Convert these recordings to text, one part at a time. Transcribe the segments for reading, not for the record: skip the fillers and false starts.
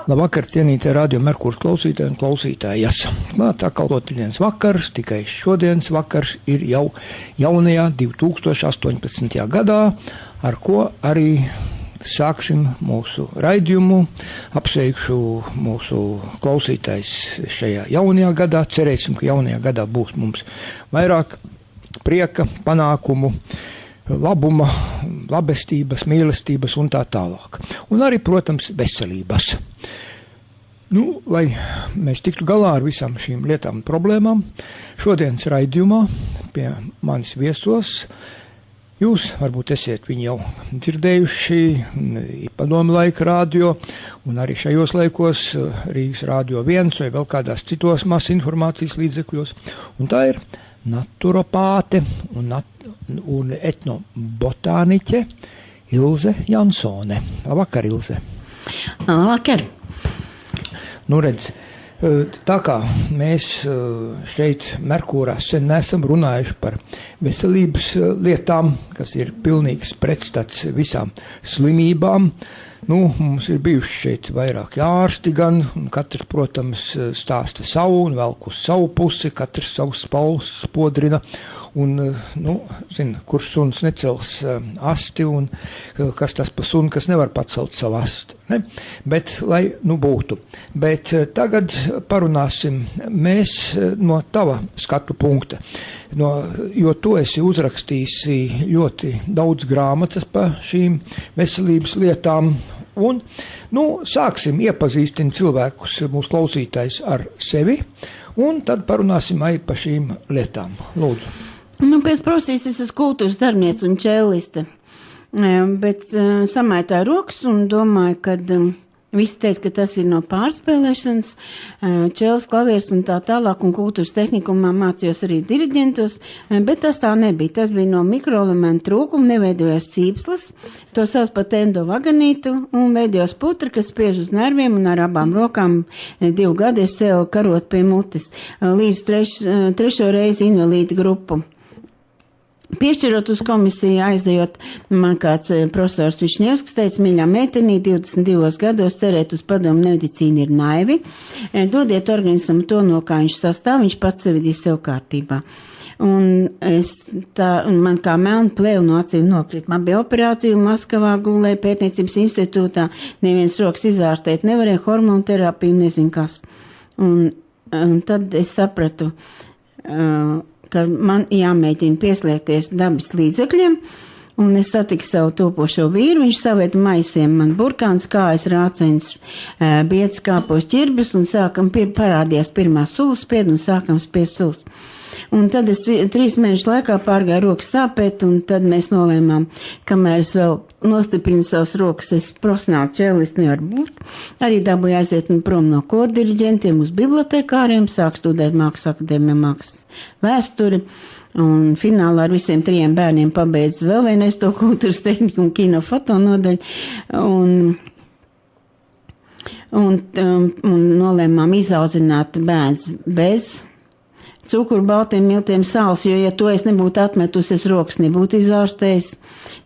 Labvakar, cienītie Radio Merkurs klausītāji un klausītājas. Tā kā otrdienas vakars, tikai šodienas vakars ir jau jaunajā 2018. gadā, ar ko arī sāksim mūsu raidījumu. Apsveikšu mūsu klausītājs šajā jaunajā gadā. Cerēsim, ka jaunajā gadā būs mums vairāk prieka, panākumu, labuma, labestības, mīlestības un tā tālāk. Un arī, protams, veselības. Lai mēs tiktu galā ar visām šīm lietām un problēmām, šodienas raidījumā pie manis viesos, jūs varbūt esiet viņu jau dzirdējuši, Padomju laika radio, un arī šajos laikos Rīgas Radio 1 vai vēl kādās citos masinformācijas līdzekļos, un tā ir naturopāte un etnobotāniķe Ilze Jansone. Labvakar, Ilze. Labvakar. Redz, tā kā mēs šeit Merkūrā sen neesam runājuši par veselības lietām, kas ir pilnīgs pretstats visām slimībām, mums ir bijuši šeit vairāk ārsti gan, un katrs, protams, stāsta savu un velk uz savu pusi, katrs savus spaules spodrina, un, kurš suns necels asti, un kas tas pa sunu, kas nevar pacelt savu asti, ne? Bet, lai būtu. Bet tagad parunāsim mēs no tava skatu punkta, jo tu esi uzrakstījusi ļoti daudz grāmatas par šīm veselības lietām, un, sāksim iepazīstināt cilvēkus, mūsu klausītājs ar sevi, un tad parunāsim arī par šīm lietām. Lūdzu. Pēc profesijas es esmu kultūras darbniece un čelliste, bet samaitāju rokas un domāju, ka visi teica, ka tas ir no pārspēlēšanas, čelles, klavieres un tā tālāk, un kultūras tehnikumā mācījos arī diriģentos, bet tas tā nebija. Tas bija no mikroelementu trūkuma, neveidojās cīpslas, to sauc par endovaganītu, un veidojās putra, kas spiež uz nerviem, un ar abām rokām 2 gadi es sev karot pie mutes, līdz trešo reizi invalīdu grupu. Piešķirot uz komisiju, aizejot, man kāds profesors Višņevskis teica, mīļā meitenī, 22 gados cerēt uz padomu medicīnu ir naivi, dodiet organismu to, no kā viņš sastāv, viņš pats sevidīs sev kārtībā. Un man kā melna plēva no acīm nokrīt. Man bija operācija Maskavā, gulēja pētniecības institūtā, neviens rokas izārstēt nevarēja, hormonu terapiju, nezinu kas. Un tad es sapratu, ka man jāmēģina pieslēgties dabas līdzekļiem, un es satiku savu topošo vīru, viņš savēt maisiem man burkāns, kājas, rāceņas, biedz kāpos ķirbis, un parādījās pirmā sulas spied, un sākam spiest sulas. Un tad es 3 mēnešu laikā pārgāju rokas sāpēt, un tad mēs nolēmām, kamēr es vēl nostiprinu savas rokas, es profesionāli čellis nevaru būt. Arī dabūju aiziet prom no kordiriģentiem uz bibliotekāriem, sāk studēt Mākslas akadēmijā mākslas vēsturi, un finālā ar visiem 3 bērniem pabeidz vēl vienreiz to kultūras tehniku un kino foto nodaļu, un nolēmām izaudzināt bērns bez cukuru, baltiem miltiem, sāls, jo, ja to es nebūtu atmetusi, es rokas nebūtu izārstējis.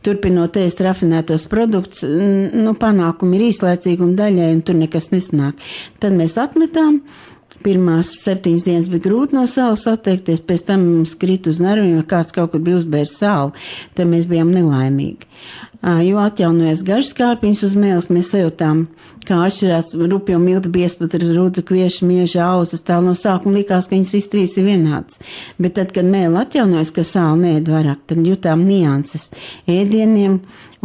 Turpinot ēst rafinētos produktus, panākumi ir īslaicīgi un daļai, un tur nekas nesnāk. Tad mēs atmetām. Pirmās 7 dienas bija grūti no sāles atteikties, pēc tam mums krīt uz nerviem, ja kāds kaut kur bija uzbērs sāli, tad mēs bijām nelaimīgi. Jo atjaunojas gažas kārpiņas uz mēles, mēs sajūtām, kā atšķirās rupjo miltu biezpatra, rudu, kvieša, mieža, auzas, tā no sākuma likās, ka viņas visi 3 ir vienāds. Bet tad, kad mēle atjaunojas, ka sāli neēd vairāk, tad jutām nianses ēdieniem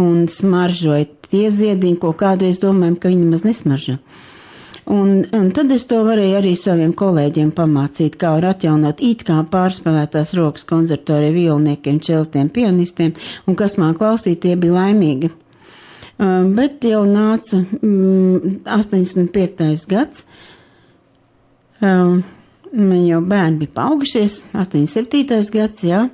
un smaržoja tie ziediņi, ko kādreiz domājam, ka viņi maz nesmaržo. Un tad es to varēju arī saviem kolēģiem pamācīt, kā var atjaunot it kā pārspēlētās rokas konservatorija violniekiem, čelstiem, pianistiem, un kas man klausīja, tie bija laimīgi. Bet jau nāca 85. gads, man jau bērni bija paaugušies, 87. gads, jā,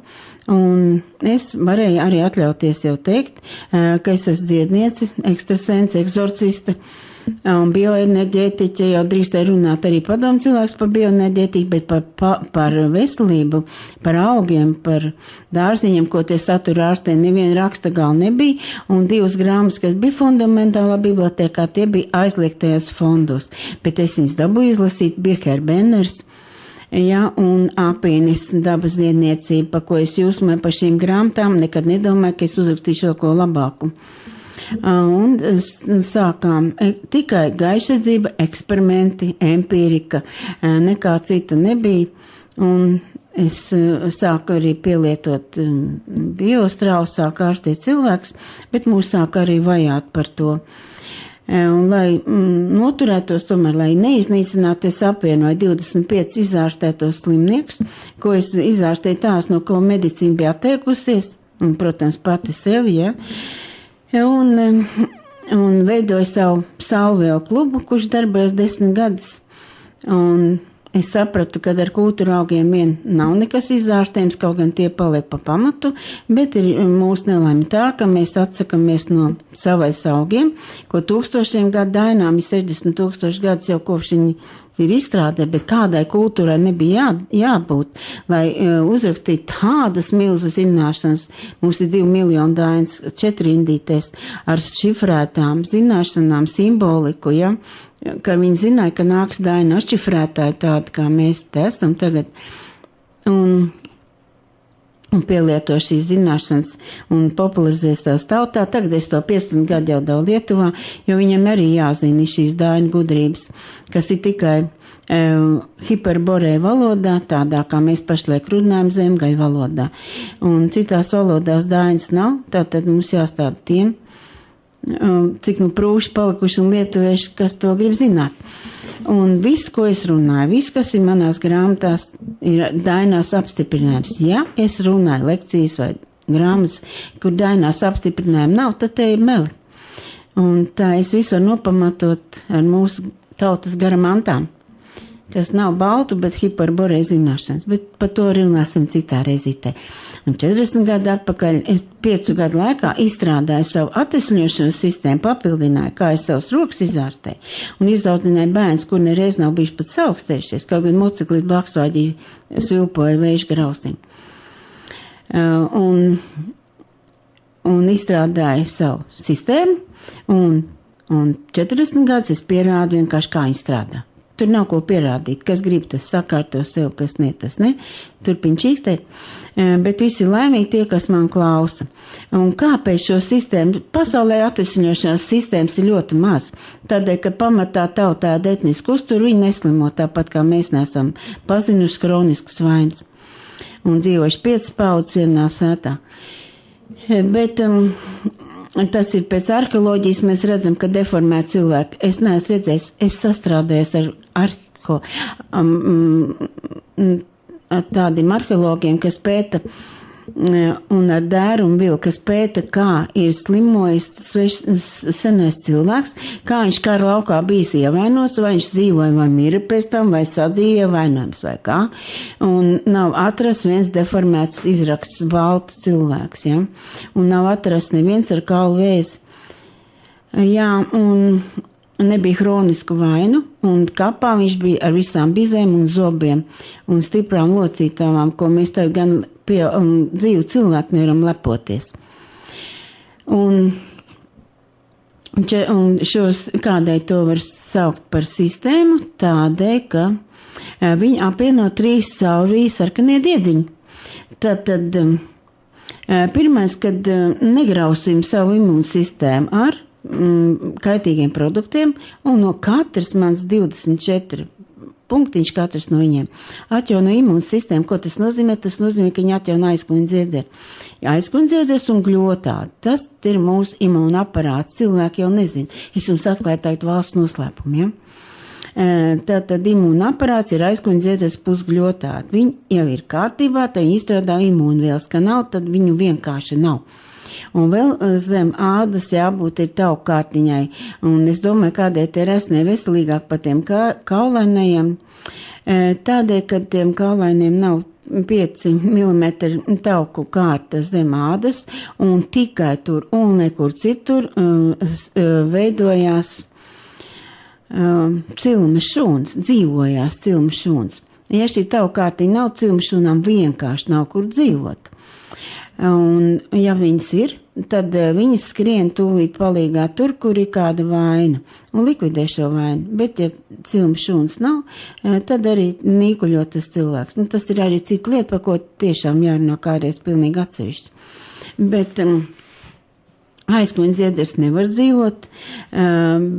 Un es varēju arī atļauties jau teikt, ka es esmu dziedniece, ekstrasens, eksorciste un bioenerģētiķe, jau drīkstēju runāt arī padomu cilvēks par bioenerģētiku, bet par veselību, par augiem, par dārziņiem, ko tie satura ārstē, neviena raksta gal nebija, un 2 grāmatas, kas bija fundamentālā bibliotēkā, tie bija aizliegtajos fondos, bet es viņas dabūju izlasīt, Birker Benners, ja, un Apīnis dabas dziedniecība, pa ko es jūsmēju par šīm grāmatām, nekad nedomāju, ka es uzrakstīšu kaut ko labāku. Un sākām tikai gaišredzība, eksperimenti, empīrika, nekā cita nebija. Un es sāku arī pielietot biostrāvu, sāku ārstēt cilvēks, bet mūs sāku arī vajāt par to. Un, lai noturētos tomēr, lai neiznīcinātu, es apvienoju 25 izārstētos slimniekus, ko es izārstēju tās, no ko medicīna bija atteikusies, un, protams, pati sevi, ja. Un veidoju savu Salvio klubu, kurš darbojas 10 gadus. Un es sapratu, ka ar kultūra augiem vien nav nekas izārstējums, kaut gan tie paliek pa pamatu, bet ir mūsu nelaime tā, ka mēs atsakamies no savais augiem, ko tūkstošiem gadu dainām, 60 000 gadus jau kopš viņi ir izstrādē, bet kādai kultūrai nebija jābūt, lai uzrakstītu tādas milzu zināšanas. Mums ir 2 miljoni dainas, 4 indītēs ar šifrētām zināšanām, simboliku, ja, ka viņi zināja, ka nāks daina atšifrētāji tādi, kā mēs te esam tagad, un pielieto šīs zināšanas un popularizēs tās tautā. Tagad es to 15 gadu jau daudz Lietuvā, jo viņam arī jāzina šīs dainu gudrības, kas ir tikai hiperboreja valodā, tādā, kā mēs pašlaik runājam zemgaļu valodā. Un citās valodās dainas nav, tātad mums jāstāda tiem, cik prūši palikuši un lietuvieši, kas to grib zināt. Un viss, ko es runāju, viss, kas ir manās grāmatās, ir dainās apstiprinājums. Ja es runāju lekcijas vai grāmatas, kur dainās apstiprinājumi nav, tad te ir meli. Un tā es visu varu nopamatot ar mūsu tautas garamantām, kas nav baltu, bet hiperboreja zināšanas. Bet par to runāsim citā reizītē. Un 40 gadu atpakaļ es 5 gadu laikā izstrādāju savu atvesļošanas sistēmu, papildināju, kā es savus rokas izārstēju, un izaudzināju bērns, kur nereiz nav bijuši pat saaugstējušies, kaut gan mociklīt blaksvāģī svilpoja vēža grausim. Un izstrādāju savu sistēmu, un 40 gadus es pierādu vienkārši, kā viņi strādā. Tur nav ko pierādīt, kas grib, tas sakārto sev, kas ne, tas ne. Turpin čīkstēt, bet visi laimīgi tie, kas man klausa. Un kāpēc šo sistēmu, pasaulē atvesļošanās sistēmas ir ļoti maz. Tādēļ, ka pamatā tautā etnisku uzturu, viņi neslimo tāpat, kā mēs neesam pazinuši kroniskas vainas. Un dzīvojuši 5 paudzes vienā sētā. Bet tas ir pēc arheoloģijas, mēs redzam, ka deformēt cilvēku. Es neesmu redzējis, es sastrādājos ar tādiem arheologiem, kas pēta un ar dēru un vilu, kas pēta, kā ir slimojis senais cilvēks, kā viņš kara laukā bijis ievainots, vai viņš dzīvoja vai mira pēc tam, vai sadzīja ievainojums vai kā. Un nav atrasts viens deformēts izraksts baltu cilvēks, ja? Un nav atrasts neviens ar kaulu vēzi. Jā, un nebija hronisku vainu, un kapā viņš bija ar visām bizēm un zobiem un stiprām locītavām, ko mēs tagad gan pie dzīvu cilvēku nevaram lepoties. Un šos, kādēļ to var saukt par sistēmu? Tādēļ, ka viņi apvieno 3 caurviju sarkanie diedziņi. Tad pirmais, kad negrausim savu imūnsistēmu ar kaitīgiem produktiem, un no katras mans 24 punktiņš katrs no viņiem atjauno imūnsistēmu. Ko tas nozīmē? Tas nozīmē, ka viņi atjauno aizkuņdziedzeri. Aizkuņdziedzers un gļotādi. Tas ir mūsu imūna aparāts. Cilvēki jau nezina. Es jums atklāju tagad valsts noslēpumu, ja? Tātad imūna aparāts ir aizkuņdziedzers plus gļotādi. Viņi jau ir kārtībā, tad viņi izstrādā imūnvielas, ka nav, tad viņu vienkārši nav. Un vēl zem ādas jābūt ir tauku kārtiņai. Un es domāju, kādēļ te resnē veselīgāk par tiem kaulainajiem. Tādēļ, ka tiem kaulainiem nav 5 mm tauku kārta zem ādas, un tikai tur un nekur citur veidojās cilmes šūns, dzīvojās cilmes šūns. Ja šī tauku kārtiņa nav, cilmes šūnām vienkārši nav kur dzīvot. Un ja viņas ir, tad viņas skrien tūlīt palīgā tur, kur ir kāda vaina, un likvidē šo vainu. Bet, ja cilmes šūns nav, tad arī nīkuļo tas cilvēks. Nu, tas ir arī cita lieta, par ko tiešām jārunā kādreiz pilnīgi atsevišķi. Bet aizkuņa zieders nevar dzīvot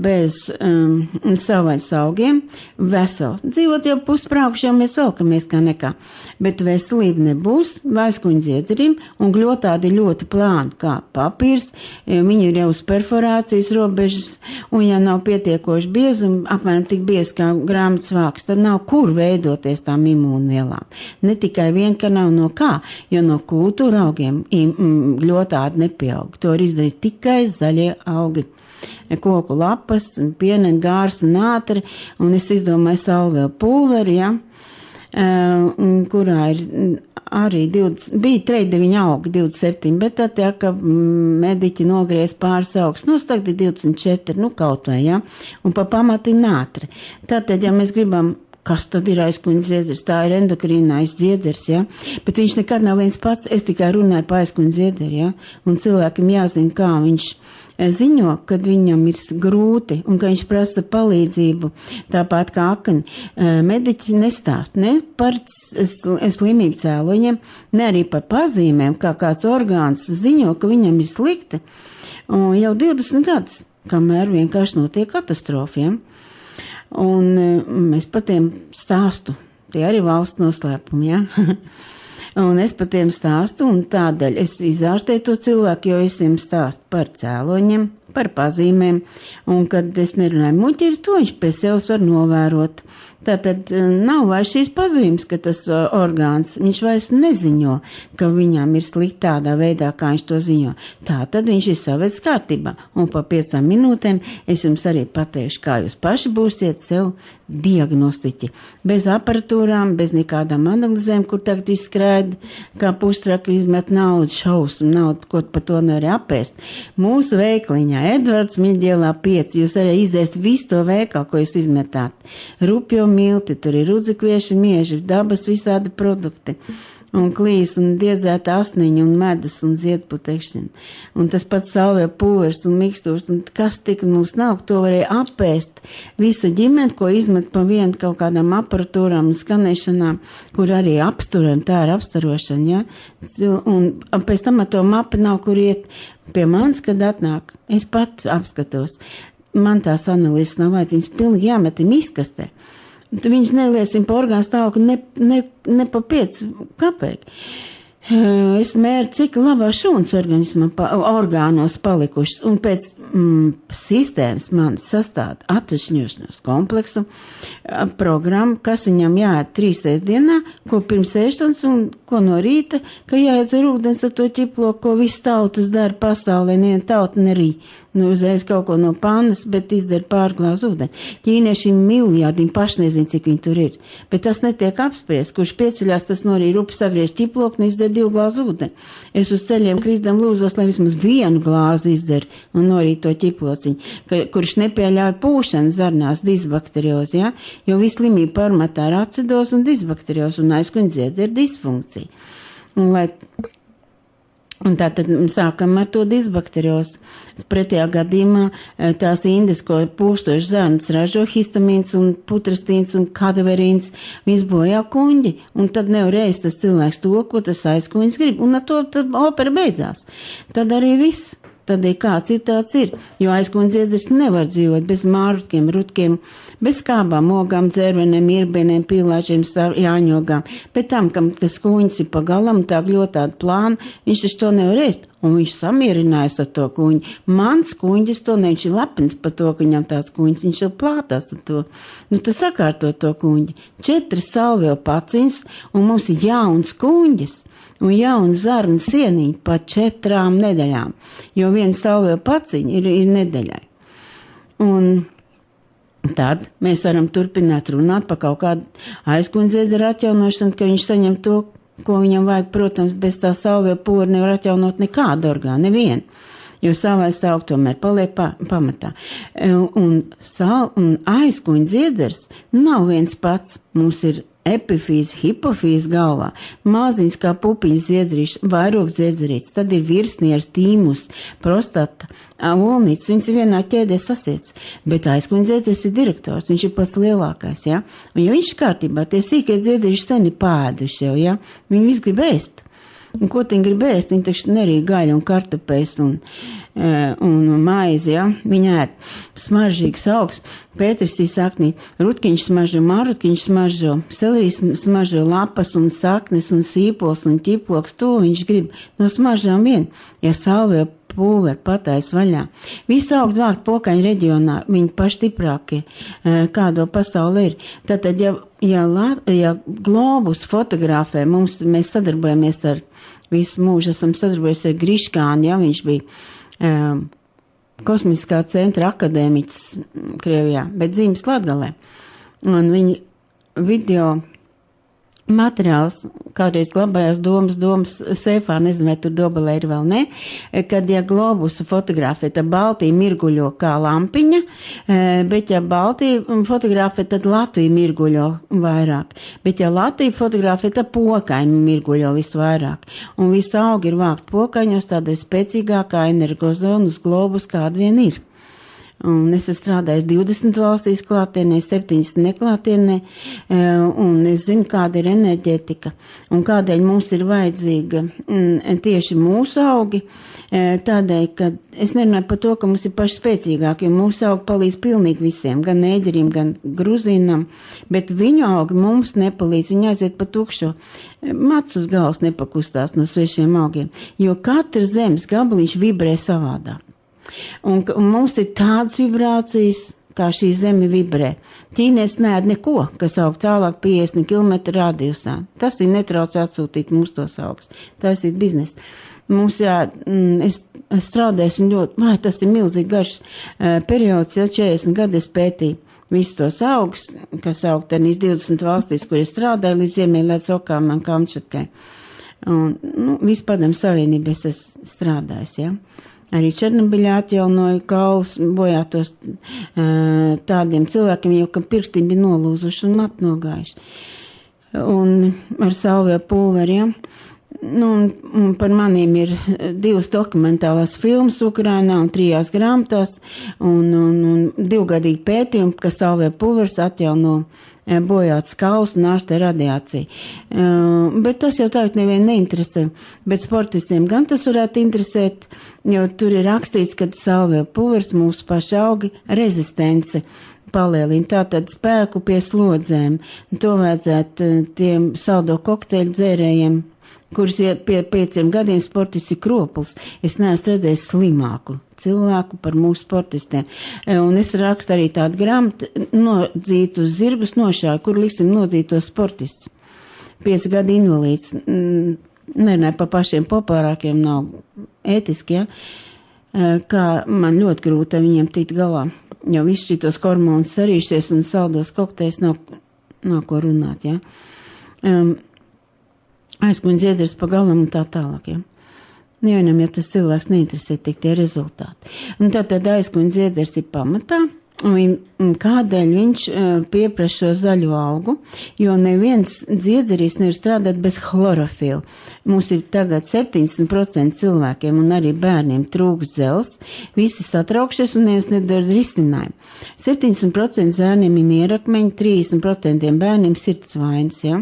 bez savvaļas augiem, vesels. Dzīvot jau pusprākuši, jau mēs velkamies kā nekā, bet veselība nebūs aizkuņa ziederim, un gļotādi ļoti plāni, kā papīrs, viņi ir jau uz perforācijas robežas, un ja nav pietiekoši biezumi, apmēram tik biez kā grāmatas vāks, tad nav kur veidoties tām imūnvielām. Ne tikai vien, ka nav no kā, jo no kultūra augiem gļotādi nepieaug. To ir izdarīt tikai zaļie augi. Koku lapas, piena, gārsta, nātri, un es izdomāju salvēlu pulveri, ja, kurā ir arī 20, bija 39 augi, 27, bet tad, ja, ka mediķi nogriez pāris augs, nu, tagad ir 24, nu, kaut vai, ja, un pa pamati nātri. Tātad, ja mēs gribam, kas tad ir aizkuņa zieders, tā ir endokrīnais zieders, ja, bet viņš nekad nav viens pats, es tikai runāju pa aizkuņa ziederi, ja, un cilvēkam jāzina, kā viņš ziņo, kad viņam ir grūti un ka viņš prasa palīdzību, tāpat kā akani. Mediķi nestāst ne par slimību cēloņiem, ne arī par pazīmēm, kā kāds orgāns ziņo, ka viņam ir slikti. Un jau 20 gadus, kamēr vienkārši notiek katastrofiem. Un es par tiem stāstu, tie arī valsts noslēpumi, ja? Un es par tiem stāstu, un tādēļ es izārstēju to cilvēku, jo es viņam stāstu par cēloņiem, par pazīmēm, un kad es nerunāju muļķības, to viņš pie sevis var novērot. Tātad nav vairs šīs pazīmes, ka tas orgāns, viņš vairs neziņo, ka viņam ir slikti tādā veidā, kā viņš to ziņo. Tātad viņš ir savedis kārtībā, un pa 5 minūtēm es jums arī pateikšu, kā jūs paši būsiet sev diagnostiķi. Bez aparatūrām, bez nekādām analizēm, kur tagad izskrēd, kā pustraka izmet naudu, šausmu naudu, ko pa to nevar apēst. Mūsu veikliņā, Edvards Miļģielā 5, jūs arī izdēst visu to veikalu, ko jūs izmetāt. Rupjo milti, tur ir rudzikvieši, mieži, dabas visādi produkti. Un klīs, un diezēta asniņa, un medus, un ziedputekšņi. Un tas pats salvē pūvers un mikstūrs, un kas tik mums nav, to varēja apēst. Visa ģimene, ko izmet pa vienu kaut kādām aparatūrām un skanēšanām, kur arī apsturam, tā ir apstarošana, ja? Un pēc tam to mapi nav, kur iet pie manis, kad atnāk. Es pats apskatos. Man tās analīzes nav vajadzīgas, pilnīgi jāmetim izkastē. Viņš neliesim pa orgānu stāvokli ne pa 5 kapēki. Es mēru, cik labā šūnas orgānos palikušas, un pēc sistēmas man sastāda atvešņošanos kompleksu programmu, kas viņam jāēd 3 reizes dienā, ko pirms ēšanas un ko no rīta, ka jāiedzer ūdens ar to ķiplo, ko viss tautas dara pasaulē, neviena tauta nerī. Nu, uzreiz kaut ko no pannas, bet izdzer pārglāz ūdeni. Ķīnieši miljārdi, viņi paši nezin, cik viņi tur ir. Bet tas netiek apspriest, kurš pieceļās, tas no arī rupi sagriež ķiplokni, izdzer 2 glāzu ūdeni. Es uz ceļiem krīstam lūzos, lai vismaz 1 glāzi izdzer un norīt to ķiplociņu, kurš nepieļauj pūšanu zarnās disbakteriozi, ja? Jo viss slimība parmatā ir acidos un disbakteriozi, un aizkuņa ziedze ir disfunkcija. Un tātad sākam ar to disbakteriozi. Pretējā gadījumā tās indes, ko pūstoši zarnas ražo, histamīns un putrastīns un kadaverīns, viss bojā kuņģi. Un tad nevarēs tas cilvēks to, ko tas aizkuņas grib. Un ar to tad opera beidzās. Tad arī viss. Tad ir kāds ir tāds ir, jo aizkuņas zieders nevar dzīvot bez mārutkiem, rutkiem, bez kābām, ogām, dzērveniem, irbeniem, pīlāžiem, jāņogām. Bet tam, kam tas kuņas ir pa galam, tā ļoti plāna, viņš taču to nevar ēst. Un viņš samierinājas ar to kuņu. Mans kuņģis to ne, viņš ir lepns par to, ka viņam tās kuņas, viņš jau plātās ar to. Nu, tas sakārto to kuņģi. 4 salvēl paciņas, un mums ir jauns kuņģis. un jaunu zarnu sieniņu pa 4 nedēļām, jo viena salvēja paciņa ir nedēļai. Un tad mēs varam turpināt runāt par kaut kādu aizkuņdziedzera atjaunošanu, ka viņš saņem to, ko viņam vajag, protams, bez tā salvēja pūra nevar atjaunot nekādu orgānu, nevienu. Jo savais auga tomēr paliek pamatā. Un aizkuņdziedzers nav viens pats. Mums ir epifīze, hipofīze galvā, māziņas kā pupiņas dziedzerīšs, vairogs dziedzerīts, tad ir virsnieris, tīmus, prostata, olnīts, viņas ir vienā ķēdē sasiets, bet aizkuņdziedzers ir direktors, viņš ir pats lielākais, ja? Un ja viņš ir kārtībā, tie sīkie dziedzerīši sen ir pāēduši jau, ja? Viņi visu grib ēst. Un ko viņi grib ēst? Viņi taču nerī gaļu un kartupēs un maizi, ja? Viņi ēd smaržīgs augs, Pēters īsāknī, rutkiņš smažo, mārutkiņš smažo, selerijas smažo, lapas un saknes un sīpols un ķiploks, to viņš grib no smažām vien, ja salvēja pulveri patais vaļā. Visi augtu vākt pokaņu reģionā, viņi paštiprākie, kādo pasauli ir. Tātad, ja globus fotografē, mēs sadarbojamies ar visu mūžu, esam sadarbojamies ar Griškānu, ja viņš bija kosmiskā centra akadēmiķis Krievijā, bet dzīves Latgalē. Un viņi video materiāls kādreiz glabājās domas seifā, nezinu, vai tur dobelē ir vēl ne, kad, ja globusu fotografē, tad Baltija mirguļo kā lampiņa, bet ja Baltija fotografē, tad Latvija mirguļo vairāk. Bet ja Latvija fotografē, tad pokaņi mirguļo visvairāk. Un visi augi ir vākt pokaņos, tāda spēcīgākā energozona uz globus, kāda vien ir. Un es strādāju 20 valstīs klātienē, 7 neklātienē, un es zinu, kāda ir enerģētika un kādēļ mums ir vajadzīga tieši mūsu augi, tādēļ, ka es nerunāju par to, ka mums ir paši spēcīgāki, jo mūsu augi palīdz pilnīgi visiem, gan ēģerim, gan gruzīnam, bet viņu augi mums nepalīdz, viņi aiziet pa tukšo. Mats uz galvas nepakustās no svešiem augiem, jo katrs zemes gabaliņš vibrē savādāk. Un mums ir tādas vibrācijas, kā šī zeme vibrē. Ķīnies neēd neko, kas aug tālāk 50 km radiusā. Tas ir netrauc atsūtīt mums tos augus. Tas ir biznes. Mums es strādāju ļoti, tas ir milzīgi garš periods, jau 40 gadi es pētīju visus tos augus, kas aug tenīs 20 valstīs, kur es strādāju līdz Ziemeļlēdz okām un Kamčatkai. Un, visu Padomu Savienību es strādājis, ja. Arī Černobiļā atjaunoju kaulus bojātos tādiem cilvēkiem, jau ka pirksti bija nolūzuši un mati nogājuši. Un ar salvēja pulveriem. Un par manīm ir 2 dokumentālās filmas Ukrainā un 3 grāmatās un 2-gadīgi pētījumi, ka salvēja pulveris atjauno bojāts kauls un ārstē radiāciju. Bet tas jau tagad nevienu neinteresē. Bet sportistiem gan tas varētu interesēt, jo tur ir rakstīts, ka salvēja pulveris mūsu paši augi rezistence palielina, tātad spēku pie slodzēm. To vajadzētu tiem saldo kokteļu dzērējiem, kurus pie 5 gadiem sportisti kropls. Es neesmu redzējis slimāku cilvēku par mūsu sportistiem. Un es rakstu arī tādu grāmatu, nodzītus zirgus nošāju, kur liksim nodzītos sportists. 5 gadu invalīds. Nerunāju par pašiem populārākiem, nav ētiski, ja? Kā man ļoti grūti viņiem tikt galā. Jo viss šitos hormonus sarīšies un saldos kokteļus nav ko runāt, ja? Aizkuņdziedzers pa galam un tā tālāk, ja. Nevienam, ja tas cilvēks neinteresē tik tie rezultāti. Un tātad aizkuņdziedzers ir pamatā, un kādēļ viņš pieprasa šo zaļo augu, jo neviens dziedzerīs nevar strādāt bez chlorofila. Mums ir tagad 70% cilvēkiem un arī bērniem trūks dzels, visi satraukšies un neviens nedara risinājumu. 70% zēniem ir nierakmeņi, 30% bērniem sirds vainas, ja.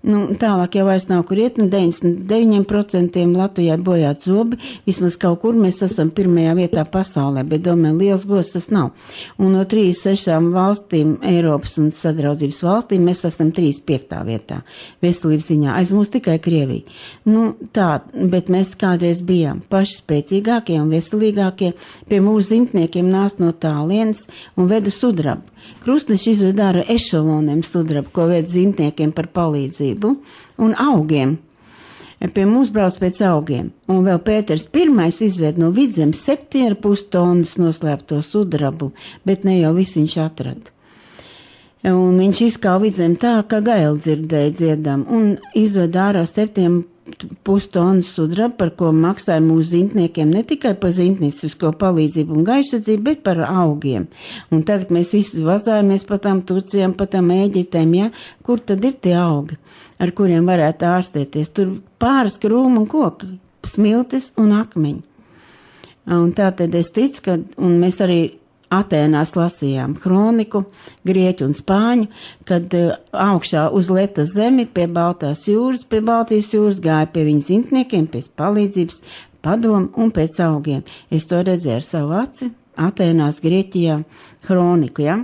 Tālāk jau vairs nav kur iet, 99% Latvijā bojāt zobi, vismaz kaut kur mēs esam 1. vietā pasaulē, bet domāju, liels gods tas nav. Un no 36 valstīm, Eiropas un sadraudzības valstīm, mēs esam 35. vietā veselības ziņā. Aiz mums tikai Krievija. Tā, bet mēs kādreiz bijām paši spēcīgākie un veselīgākie, pie mūsu zintniekiem nāc no tālienes un veda sudrabu. Krustneši izved ar ešaloniem sudrabu, ko ved zintniekiem par palīdzību un augiem. pie mums brauc pēc augiem. Un vēl Pēters I izved no Vidzemes 7,5 tonnas noslēpto sudrabu, bet ne jau visu viņš atrada. Un viņš izkāva Vidzemi tā, ka gaili dzirdēja dziedam, un izved ārā 7,5 tonnas sudrabu, par ko maksāja mūsu zintniekiem ne tikai par zintniecisko palīdzību un gaišsadzību, bet par augiem. Un tagad mēs visi vazājamies pa tām Turcijām, pa tām Ēģiptēm, ja? Kur tad ir tie augi, ar kuriem varētu ārstēties? Tur pāris krūmu un koki, smiltis un akmeņi. Un tā tad es ticu, ka, un mēs arī Atēnās lasījām kroniku, grieķu un spāņu, kad augšā uz Letas zemi pie Baltijas jūras gāja pie viņa zintniekiem pēc palīdzības, padomu un pēc augiem. Es to redzēju ar savu aci, Atēnās, Grieķijā, kroniku, ja?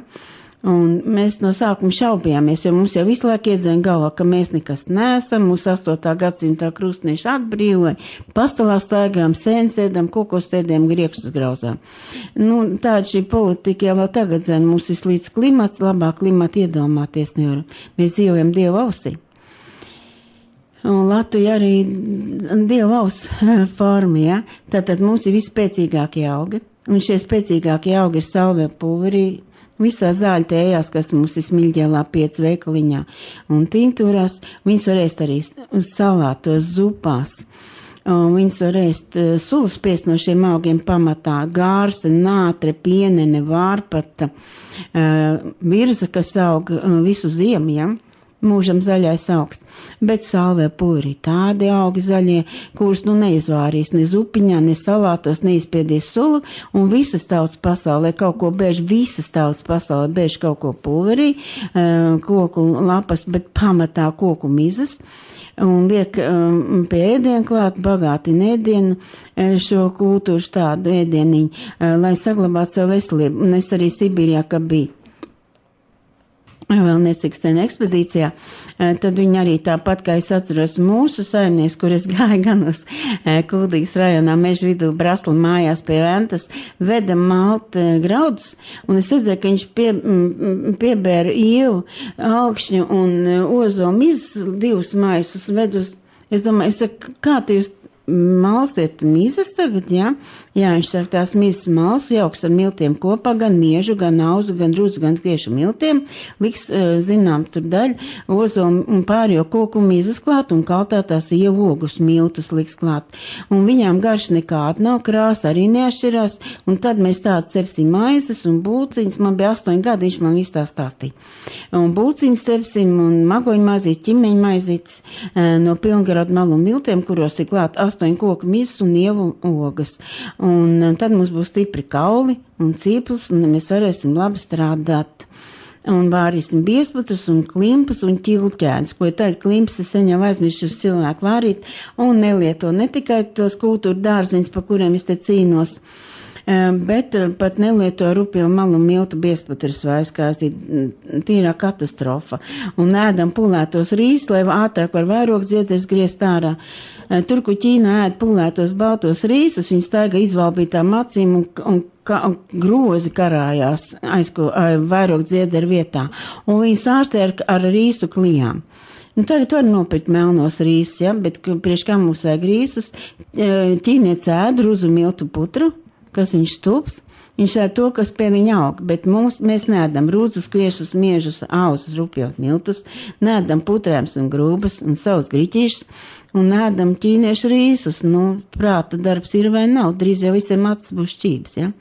Un mēs no sākuma šaubījāmies, jo mums jau visu laiku iedzēja galvā, ka mēs nekas neesam, mūsu 8. gadsimtā krustnieši atbrīvoja, pastalā staigājām, sēnsēdam, kokos sēdējām, griekšus grauzām. Tāda šī politika jau vēl tagad zina, mums ir slikts klimats, labāk klimatu iedomāties nevaram. Mēs dzīvojam Dieva ausī. Un Latvija arī Dieva aus forma, ja? Tātad mums ir vispēcīgākie augi, un šie spēcīgākie augi ir salvē pulverī, visā zāļu tējās, kas mums ir Smilģēlā 5 veikaliņā un tinktūrās, viņas var ēst arī salātos, zupās. Viņas var ēst sulu spiest no šiem augiem pamatā, gārse, nātre, pienene, vārpata, virza, kas aug visu ziemu, ja? Mūžam zaļais augs, bet salvē pulverī tādi augi zaļie, kurus neizvārīs ne zupiņā, ne salātos, neizspiedīs sulu, un visas tautas pasaulē kaut ko bēž, visas tautas pasaulē bēž kaut ko pulverī, koku lapas, bet pamatā koku mizas, un liek pie ēdienu klāt, bagātina ēdienu, šo kultūru tādu ēdieniņu, lai saglabātu savu veselību, un es arī Sibīrijā, ka bija vēl necik sen ekspedīcijā, tad viņi arī tāpat, kā es atceros mūsu saimnieks, kur es gāju gan uz Kuldīgas rajonā, meža vidū Brasla mājās pie Ventas, veda malt graudus, un es redzēju, ka viņš piebēra ievu, augšņu un ozomu divus maisus ved uz, es domāju, es saku, kā te jūs malsiet mizas tagad, jā? Jā, viņš saka, tās mizas malsu jauks ar miltiem kopā, gan miežu, gan auzu, gan rūzu, gan kviešu miltiem, liks, zinām, tur daļu, ozomu un pārējo koku mizas klāt un kaltātās ievogus miltus liks klāt. Un viņām garš nekāda nav, krāsa arī neatšķirās, un tad mēs tāds cepsim maizes un būciņas, man bija 8 gadi, viņš man viss tā stāstīja. Un būciņas cepsim un magoņu mazītes, ķimeņu maizītes no pilngarādu malu miltiem, kuros ir klāt 8 koku mizas un ievu ogas. Un tad mums būs stipri kauli un cīplis, un mēs varēsim labi strādāt. Un vārīsim biesputrus un klimpas un ķiltķēns, ko tagad klimpas es sen jau aizmiršu uz cilvēku vārīt, un nelieto ne tikai tos kultūra dārziņus, pa kuriem es te cīnos, bet pat nelieto rupju malu miltu biesputrus vairs, kā ir tīrā katastrofa. Un ēdam pulētos rīs, lai ātrāk var vairāk zieders griezt ārā. Tur, kur Ķīnā ēd pulētos baltos rīsus, viņi staiga izvalbītām acīm un grozi karājās vairāk dziederu vietā. Un viņas ārstē ar rīsu klijām. Tagad var nopirkt melnos rīsus, ja? Bet priekš kā mums vajag rīsus, ķīnieci ēd ruzu miltu putru, kas viņš stups. Viņš ēd to, kas pie viņa aug, bet mēs neēdam rūdzus, kviešus, miežus, auzus, rupjot miltus, neēdam putrēms un grūbas un savus griķīšus, un ēdam ķīniešu rīsus. Prāta darbs ir vai nav, drīz jau visiem acis būs šķības, ja?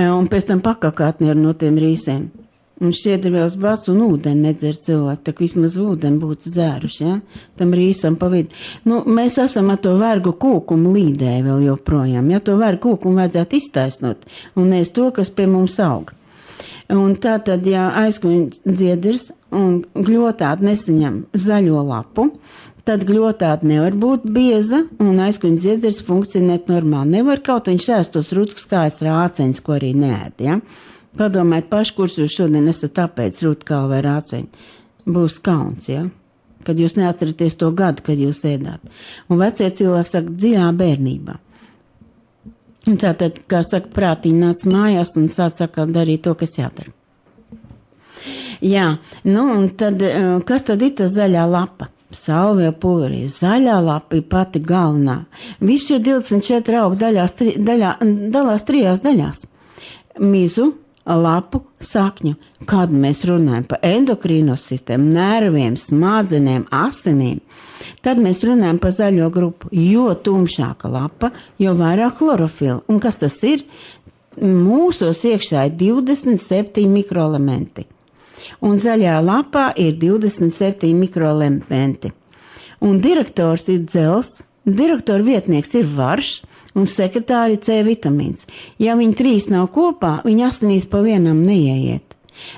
Un pēc tam pakakāt nevar no tiem rīsiem. Un šķiet ir vēl bats un ūdeni nedzer cilvēki, tā vismaz ūdeni būtu dzēruši, ja? Tam rīsam pa vidu. Mēs esam ar to vergu kūkumu līdē vēl joprojām, ja? To vergu kūkumu vajadzētu iztaisnot un ēst to, kas pie mums aug. Un tā tad, ja aizkuņa dziedrs un gļotādi nesaņem zaļo lapu, tad gļotādi nevar būt bieza un aizkuņa dziedrs funkcionēt normāli. Nevar kaut viņš ēst tos rutkus kājas rāceņus, ko arī neēd, ja? Padomājiet paši, kurus jūs šodien esat tāpēc rūtkāli vai rāceņi. Būs kauns, ja? Kad jūs neatceraties to gadu, kad jūs ēdāt. Un vecie cilvēki saka dziļā bērnībā. Un tātad, kā saka, prātiņi nāc mājās un sāk darīt to, kas jādara. Jā, un tad, kas tad ir tā zaļā lapa? salvija pulverī, zaļā lapa ir pati galvenā. Visi šie 24 augi dalās 3 daļās. Mizu, lapu, sakņu. Kad mēs runājam par endokrīno sistēmu, nerviem, smadzenēm, asinīm, tad mēs runājam par zaļo grupu. Jo tumšāka lapa, jo vairāk chlorofila. Un kas tas ir? Mūsos iekšā ir 27 mikroelementi. Un zaļā lapā ir 27 mikroelementi. Un direktors ir dzels, direktora vietnieks ir varš, un sekretāri C vitamīns. Ja viņi 3 nav kopā, viņi asinīs pa vienam neieiet.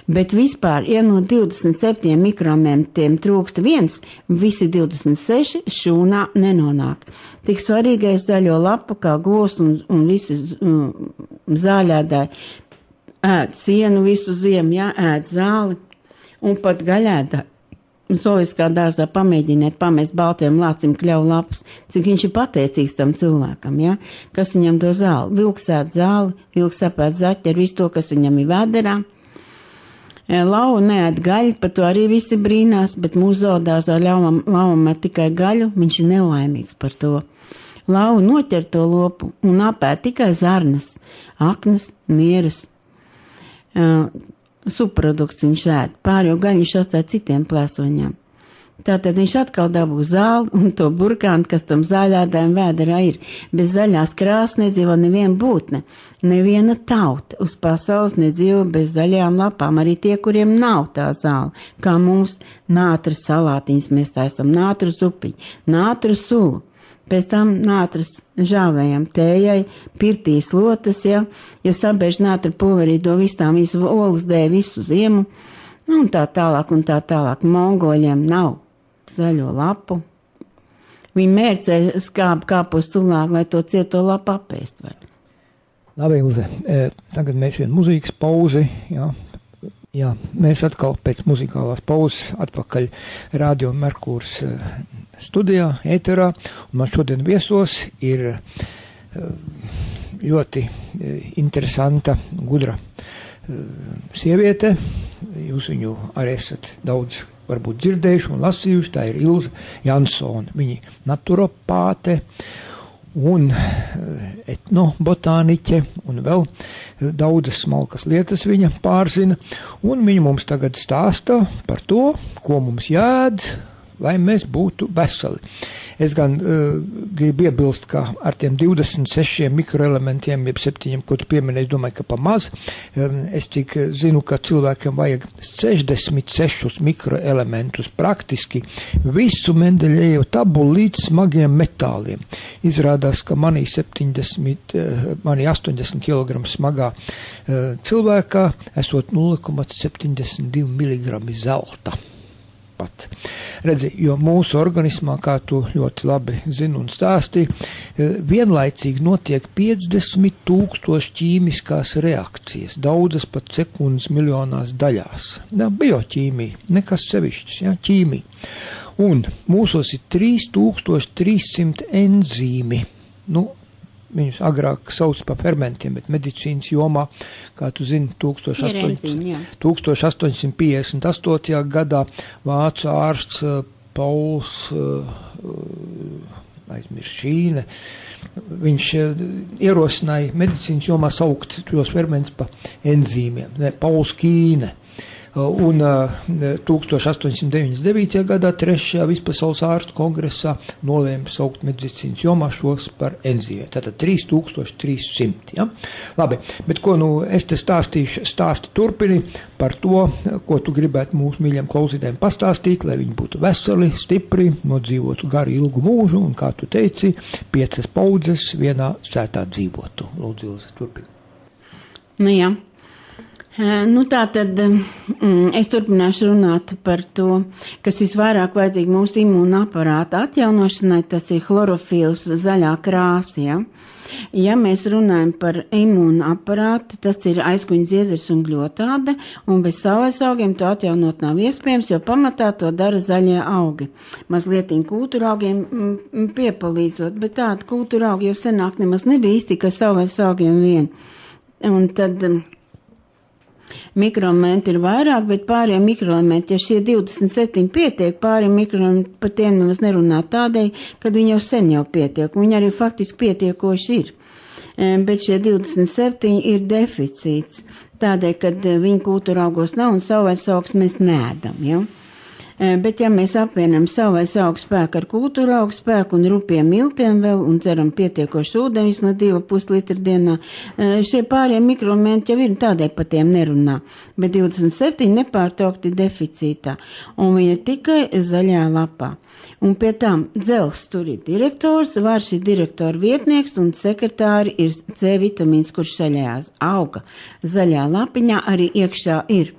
Bet vispār, ja no 27 mikroelementiem trūkst viens, visi 26 šūnā nenonāk. Tik svarīgais zaļo lapu, kā govs un visi zāļēdāji ēd sienu visu ziemu, ja, ēd zāli, un pat gaļēdāji. Soliskā dārzā pamēģiniet pamest baltiem lācim kļauju lapas, cik viņš ir pateicīgs tam cilvēkam, ja? Kas viņam do zāli. Vilks ēd zāli, vilks apēd zaķi ar visu to, kas viņam ir vēderā. Lauva neēd gaļu, par to arī visi brīnās, bet mūsu zoodārzā lauvam ar tikai gaļu, viņš ir nelaimīgs par to. Lauva noķer to lopu un apēd tikai zarnas, aknas, nieres. Subprodukts viņš ēd, pārējo gaļu viņš atstāja citiem plēsoņiem. Tātad viņš atkal dabū zāli un to burkānu, kas tam zāļādājiem vēderā ir. Bez zaļās krāsas nedzīvo neviena būtne, neviena tauta uz pasaules nedzīvo bez zaļajām lapām, arī tie, kuriem nav tā zāle, kā mums nātra salātiņas, mēs taisam nātru zupiņu, nātru sulu. Pēc tam nātras žāvējam tējai, pirtīs lotas, ja sabēž nātra pulverī, do visām visu olas dēja visu ziemu, un tā tālāk. Mongoļiem nav zaļo lapu. Viņi mērcē kāpos sulāk, lai to cieto lapu apēst var. Labi, Ilze, tagad mēs vienu mūzikas pauzi, jā, mēs atkal pēc muzikālās pauzes atpakaļ Radio Merkurs studijā, ēterā, un man šodien viesos ir ļoti interesanta, gudra sieviete. Jūs viņu arī esat daudz varbūt dzirdējuši un lasījuši, tā ir Ilze Jansone. Viņa naturopāte un etnobotāniķe un vēl daudzas smalkas lietas viņa pārzina, un viņa mums tagad stāsta par to, ko mums jāēd, lai mēs būtu veseli. Es gan gribu iebilst, ka ar tiem 26 mikroelementiem, jeb 7, ko tu pieminēji, domāju, ka pa maz. Es cik zinu, ka cilvēkiem vajag 66 mikroelementus, praktiski visu Mendeļejevu tabulu līdz smagiem metāliem. Izrādās, ka manī 80 kg smagā cilvēkā esot 0,72 mg zelta. Pat. Redzi, jo mūsu organismā, kā tu ļoti labi zini un stāstīji, vienlaicīgi notiek 50 000 ķīmiskās reakcijas, daudzas pat sekundes miljonās daļās. Bioķīmija, nekas sevišķs, ķīmija. Un mūsos ir 3300 enzīmi. Viņus agrāk sauc par fermentiem, bet medicīnas jomā, kā tu zini, 1858. gadā vācu ārsts Pauls Šīne, viņš ierosināja medicīnas jomā saukt tos fermentus par enzīmiem, Pauls Kīne. Un 1899. gadā 3. vispasaules ārstu kongresā nolēma saukt medicīnas jomā šos par enzīmiem. Tātad 3300. Ja? Labi, bet ko es te stāsti turpini par to, ko tu gribētu mūsu mīļiem klausītājiem pastāstīt, lai viņi būtu veseli, stipri, nodzīvotu garu ilgu mūžu un, kā tu teici, 5 paudzes vienā sētā dzīvotu. Lūdzu, Ilze, turpini. Jā. Tā tad es turpināšu runāt par to, kas visvairāk vajadzīgi mūsu imūna aparāta atjaunošanai, tas ir chlorofils, zaļā krāsa, ja? Ja mēs runājam par imūna aparātu, tas ir aizkuņa ziezers un gļotāde, un bez saules augiem to atjaunot nav iespējams, jo pamatā to dara zaļie augi. Mazliet kultūra augiem piepalīdzot, bet tāda kultūra augi jau senāk nemaz nebija īsti, ka saules augiem vien. Un tad Mikroelementi ir vairāk, bet pārējie mikroelementi, ja šie 27 pietiek, pārējie mikroelementi par tiem nemaz nerunā tādēļ, kad viņi jau sen jau pietiek, viņi arī faktiski pietiekoši ir. Bet šie 27 ir deficīts, tādēļ, kad viņu kultūra augos nav un savvaļas augs mēs neēdam, ja? Bet ja mēs apvienam savvaļas augu spēku ar kultūra augu spēku un rupiem miltiem vēl un dzeram pietiekoši ūdeni, vismaz 2,5 litru dienā, šie pārējie mikroelementi jau ir, tādēļ par tiem nerunā. Bet 27 nepārtraukti deficītā, un viņi ir tikai zaļā lapā. Un pie tām dzels tur ir direktors, vārds ir direktora vietnieks un sekretāri ir C vitamīns, kurš zaļajās auga. Zaļā lapiņā arī iekšā ir.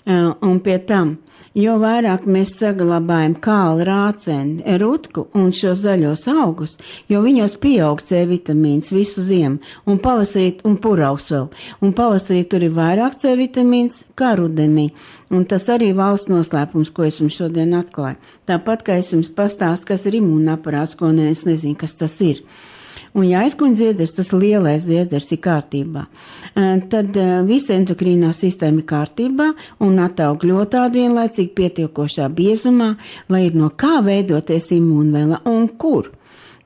Un pie tam, jo vairāk mēs saglabājam kālu, rāceni, rutku un šo zaļos augus, jo viņos pieaug C vitamīns visu ziemu, un pavasarī, un puraugs vēl, un pavasarī tur ir vairāk C vitamīns kā rudenī, un tas arī valsts noslēpums, ko es jums šodien atklāju. Tāpat, kā es jums pastāstu, kas ir imūnaparāts, ko es nezinu, kas tas ir. Un ja aizkuņa dziedzers, tas lielais dziedzers ir kārtībā, tad visa endokrīnā sistēma ir kārtībā un ataug ļoti ātri vienlaicīgi pietiekošā biezumā, lai ir no kā veidoties imūnvēla un kur.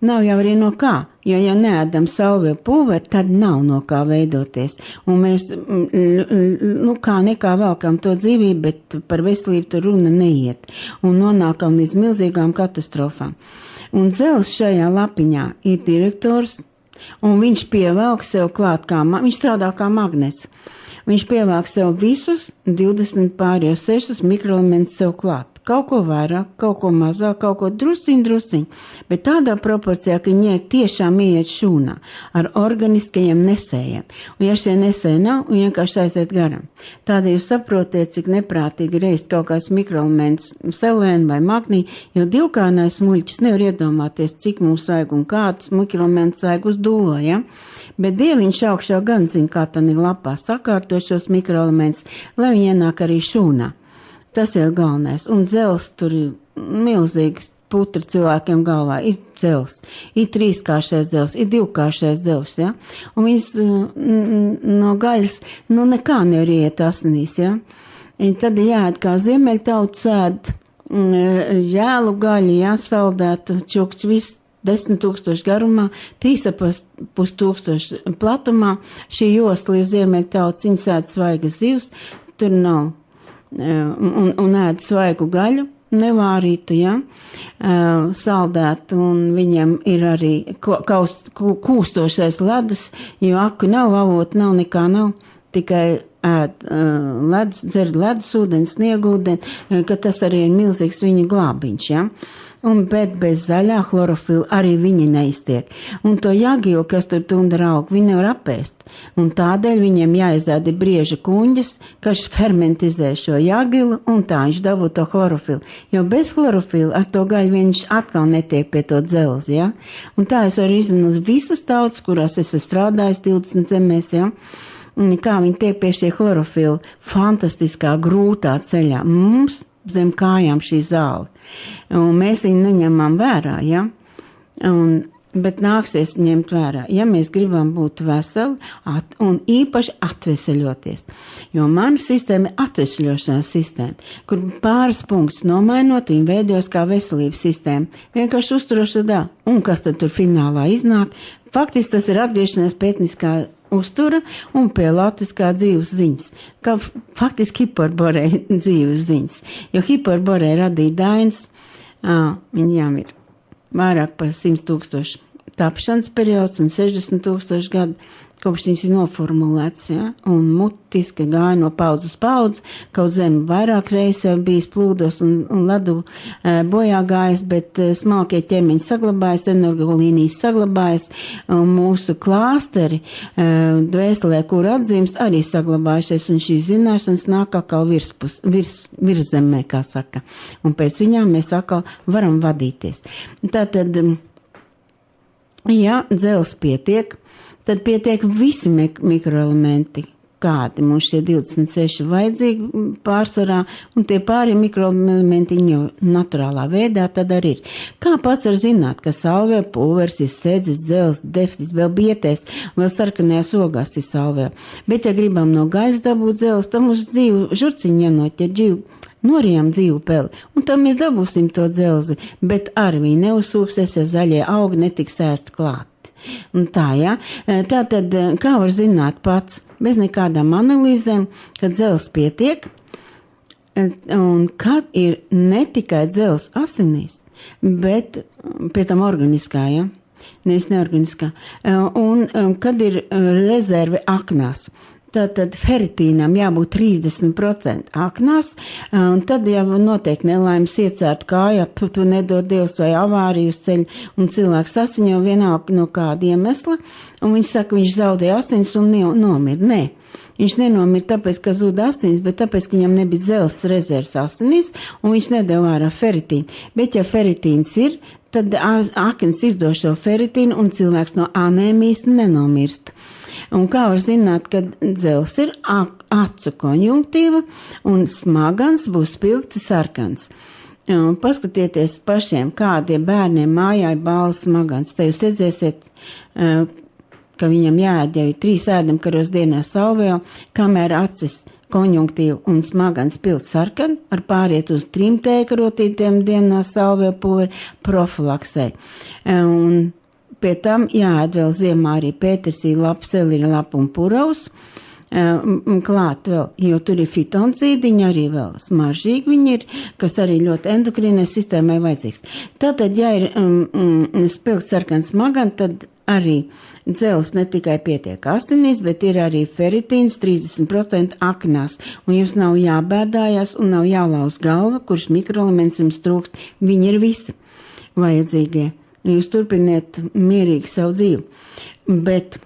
Nav jau arī no kā, jo ja neēdam salviju pulveri, tad nav no kā veidoties. Un mēs, kā nekā velkam to dzīvību, bet par veselību tur runa neiet. Un nonākam līdz milzīgām katastrofām. Un dzels šajā lapiņā ir direktors, un viņš pievelk sev klāt viņš strādā kā magnets. Viņš pievelk sev visus 20 pārējos 6 mikroelementus sev klāt. Kaut ko vairāk, kaut ko mazāk, kaut ko drusciņ, bet tādā proporcijā, ka viņi tiešām ieiet šūnā ar organiskajiem nesējiem. Un ja šie nesēji nav, viņi vienkārši aiziet garam. Tādēļ jūs saprotiet, cik neprātīgi reizt kaut kāds mikroelements selēnu vai magnī, jo divkārnais muļķis nevar iedomāties, cik mums vajag un kāds mikroelements vajag uz dūlo, ja? Bet Dieviņš augšā gan zina, kā tanī lapā sakārto šos mikroelementus, lai viņi ienāk arī šūnā. Tas jau galvenais. Un dzels tur ir milzīgs putra cilvēkiem galvā. Ir dzels, ir 3-kāršais dzels, ir 2-kāršais dzels, ja? Un viņas no gaļas, nekā nevar iet asinīs, ja? Un tad jāēd kā ziemeļtauts ēd jēlu gaļu, ja? Saldētu čukču, viss 10 000 garumā, 3,5 tūkstoši platumā. Šī josla ir ziemeļtauts, viņas ēd svaigas zivs, tur nav. Un ēd svaigu gaļu, nevārītu, ja, saldētu, un viņam ir arī kūstošais ledus, jo aku nav, avotu nav, nekā nav, tikai ēd ledus, dzer ledus ūdeni, sniegūdeni, ka tas arī ir milzīgs viņu glābiņš, ja. Bet bez zaļā chlorofila arī viņi neiztiek. Un to jagilu, kas tur tundra aug, viņi nevar apēst. Un tādēļ viņiem jāizēd brieža kuņģis, kas fermentizē šo jagilu, un tā viņš dabū to chlorofilu. Jo bez chlorofila ar to gaļu viņš atkal netiek pie to dzelz, ja? Un tā es varu izzināt visas tautas, kurās es esmu strādājis 20 zemēs, ja? Kā viņi tiek pie šie chlorofila fantastiskā, grūtā ceļā. Mums zem kājām šī zāle. Un mēs viņu neņemam vērā, ja? Bet nāksies ņemt vērā, ja mēs gribam būt veseli un īpaši atveseļoties. Jo mana sistēma ir atveseļošanās sistēma, kur pāris punktus nomainot, viņi veidojas kā veselības sistēma. Vienkārši uzturoša dā. Un kas tad tur finālā iznāk? Faktiski tas ir atgriešanās pētniskā uztura un pie latviskā dzīves ziņas, kā faktiski hiperborē dzīves ziņas, jo hiperborē radīja Dainis, viņām ir vairāk par 100 000 tapšanas periods un 60 000 gadu, kopš viņas ir noformulēts, ja, un mutiski gāja no paudz uz paudz, kaut zemi vairāk reizes jau bijis plūdos un ledu bojā gājis, bet smalkie ķermeņi saglabājas, energolīnijas saglabājas, un mūsu klāsteri dvēselē, kur atzīmes, arī saglabājušies, un šīs zināšanas nāk atkal virszemē, kā saka, un pēc viņām mēs atkal varam vadīties. Tātad, ja dzels pietiek, tad pietiek visi mikroelementi, kādi mums šie 26 vajadzīgi pārsvarā, un tie pārējie mikroelementiņi naturālā veidā tad arī ir. Kā pats var zināt, ka salvē pulveris ir sēdzis, dzels, defis, vēl bietēs, vēl sarkanajās ogās ir salvē. Bet, ja gribam no gaļas dabūt dzels, tad mums dzīvu žurciņu jānoķer norijām dzīvu peli, un tad mēs dabūsim to dzelzi, bet arī viņi neuzsūksies, ja zaļie augi netiks ēst klāt. Un tā, jā. Tā tad, kā var zināt pats, bez nekādām analīzēm, kad dzels pietiek, un kad ir ne tikai dzels asinīs, bet pie tam organiskā, jā, nevis neorganiskā, un kad ir rezerve aknās. Tātad feritīnam jābūt 30% aknās, un tad, ja notiek nelaimes iecērt kājā, tu nedod Dievs vai avāriju uz ceļu, un cilvēks sasiņo vienalga no kāda iemesla, un viņš saka, viņš zaudē asins un nomir. Nē, viņš nenomir tāpēc, ka zūd asins, bet tāpēc, ka viņam nebija dzels rezerves asinīs, un viņš nedeva ārā feritīnu. Bet, ja feritīns ir, tad akins izdo šo feritīnu, un cilvēks no anēmijas nenomirst. Un kā var zināt, kad dzels ir acu konjunktīva un smagans būs spilgti sarkans. Paskatieties pašiem, kādiem bērniem mājā ir bāls smagans. Te jūs redzēsiet, ka viņam jāēd jau 3 ēdamkaros dienā salvējo, kamēr acis konjunktīva un smagans spilgti sarkan, var pāriet uz 3 tēkarotītiem dienā salvējo pulveri profilaksē. Un pie tam jāēd vēl ziemā arī pētersīļa lapa, selīra lapa un puravs. Klāt vēl, jo tur ir fitonzīdiņi, arī vēl smaržīgi viņi ir, kas arī ļoti endokrīnai sistēmai vajadzīgs. Tātad, ja ir spilgts sarkans smagan, tad arī dzels ne tikai pietiek asinīs, bet ir arī feritīns 30% aknās. Un jums nav jābēdājās un nav jālauz galva, kurš mikroelements jums trūkst. Viņi ir visi vajadzīgie. Jūs turpiniet mierīgi savu dzīvi. Bet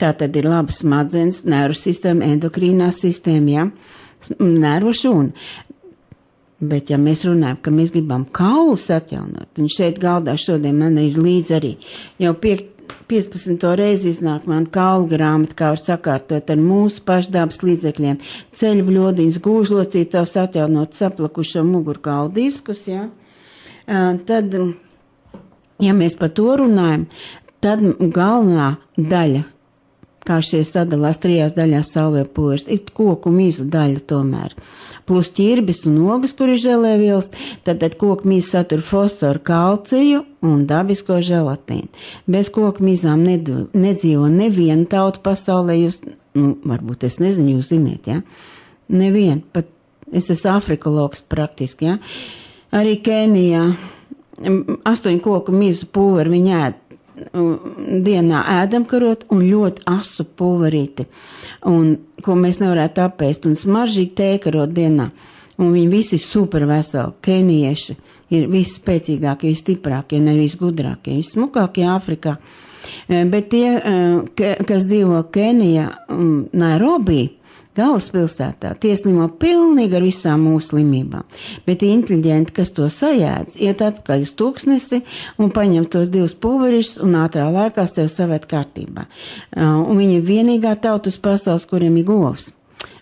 tā tad ir laba smadzenes, nervu sistēma, endokrīnā sistēma, ja? Nervu šūna. Bet ja mēs runājam, ka mēs gribam kaulus atjaunot, un šeit galdā šodien man ir līdz arī jau 15. reizi iznāk man kaulu grāmata, kā var sakārtot ar mūsu pašdabas līdzekļiem, ceļu bļodiņas, gūžlocītavs atjaunot saplakušo mugurkaulu diskus, ja? Tad, ja mēs par to runājam, tad galvenā daļa, kā šie sadalās 3 daļās salvē pulveris, ir koku mizu daļa tomēr. Plus ķirbis un ogas, kur ir želēvielas, tad koku miza satur fosforu, kalciju un dabisko želatīnu. Bez koku mizām nedzīvo neviena tauta pasaulē, jūs, varbūt es nezinu, jūs ziniet, ja? Neviena, pat es esmu afrikologs praktiski, ja? Arī Kenijā 8 koku mizu pulveri viņi ēd dienā ēdamkarot un ļoti asu pulverīti, un ko mēs nevarētu apēst, un smaržīgi tēkarot dienā, un viņi visi super veseli, kenijieši ir visi spēcīgākie, stiprākie, nevis gudrākie, smukākie Āfrikā, bet tie, kas dzīvo Kenijā, Nairobi, galvaspilsētā, tie slimo pilnīgi ar visām mūsu slimībām, bet inteliģenti, kas to sajēdz, iet atpakaļ uz tūkstnesi un paņem tos 2 pulverišus un ātrā laikā sev savēt kārtībā. Un viņi ir vienīgā tauta uz pasaules, kuriem ir govs.